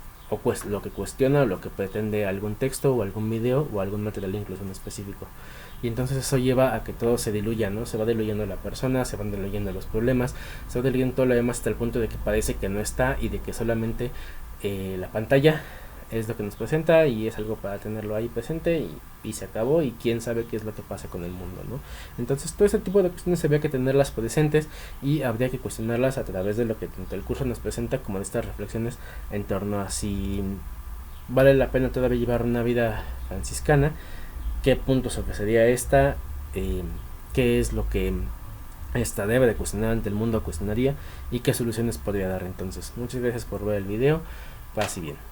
lo que cuestiona o lo que pretende algún texto o algún video o algún material incluso en específico. Y entonces eso lleva a que todo se diluya, ¿no? Se va diluyendo la persona, se van diluyendo los problemas, se va diluyendo todo lo demás hasta el punto de que parece que no está y de que solamente la pantalla es lo que nos presenta y es algo para tenerlo ahí presente y se acabó, y quién sabe qué es lo que pasa con el mundo, ¿no? Entonces todo ese tipo de cuestiones habría que tenerlas presentes y habría que cuestionarlas a través de lo que tanto el curso nos presenta como de estas reflexiones en torno a si vale la pena todavía llevar una vida franciscana, qué puntos ofrecería esta, qué es lo que esta debe de cuestionar ante el mundo cuestionaría y qué soluciones podría dar. Entonces muchas gracias por ver el video, paz y bien.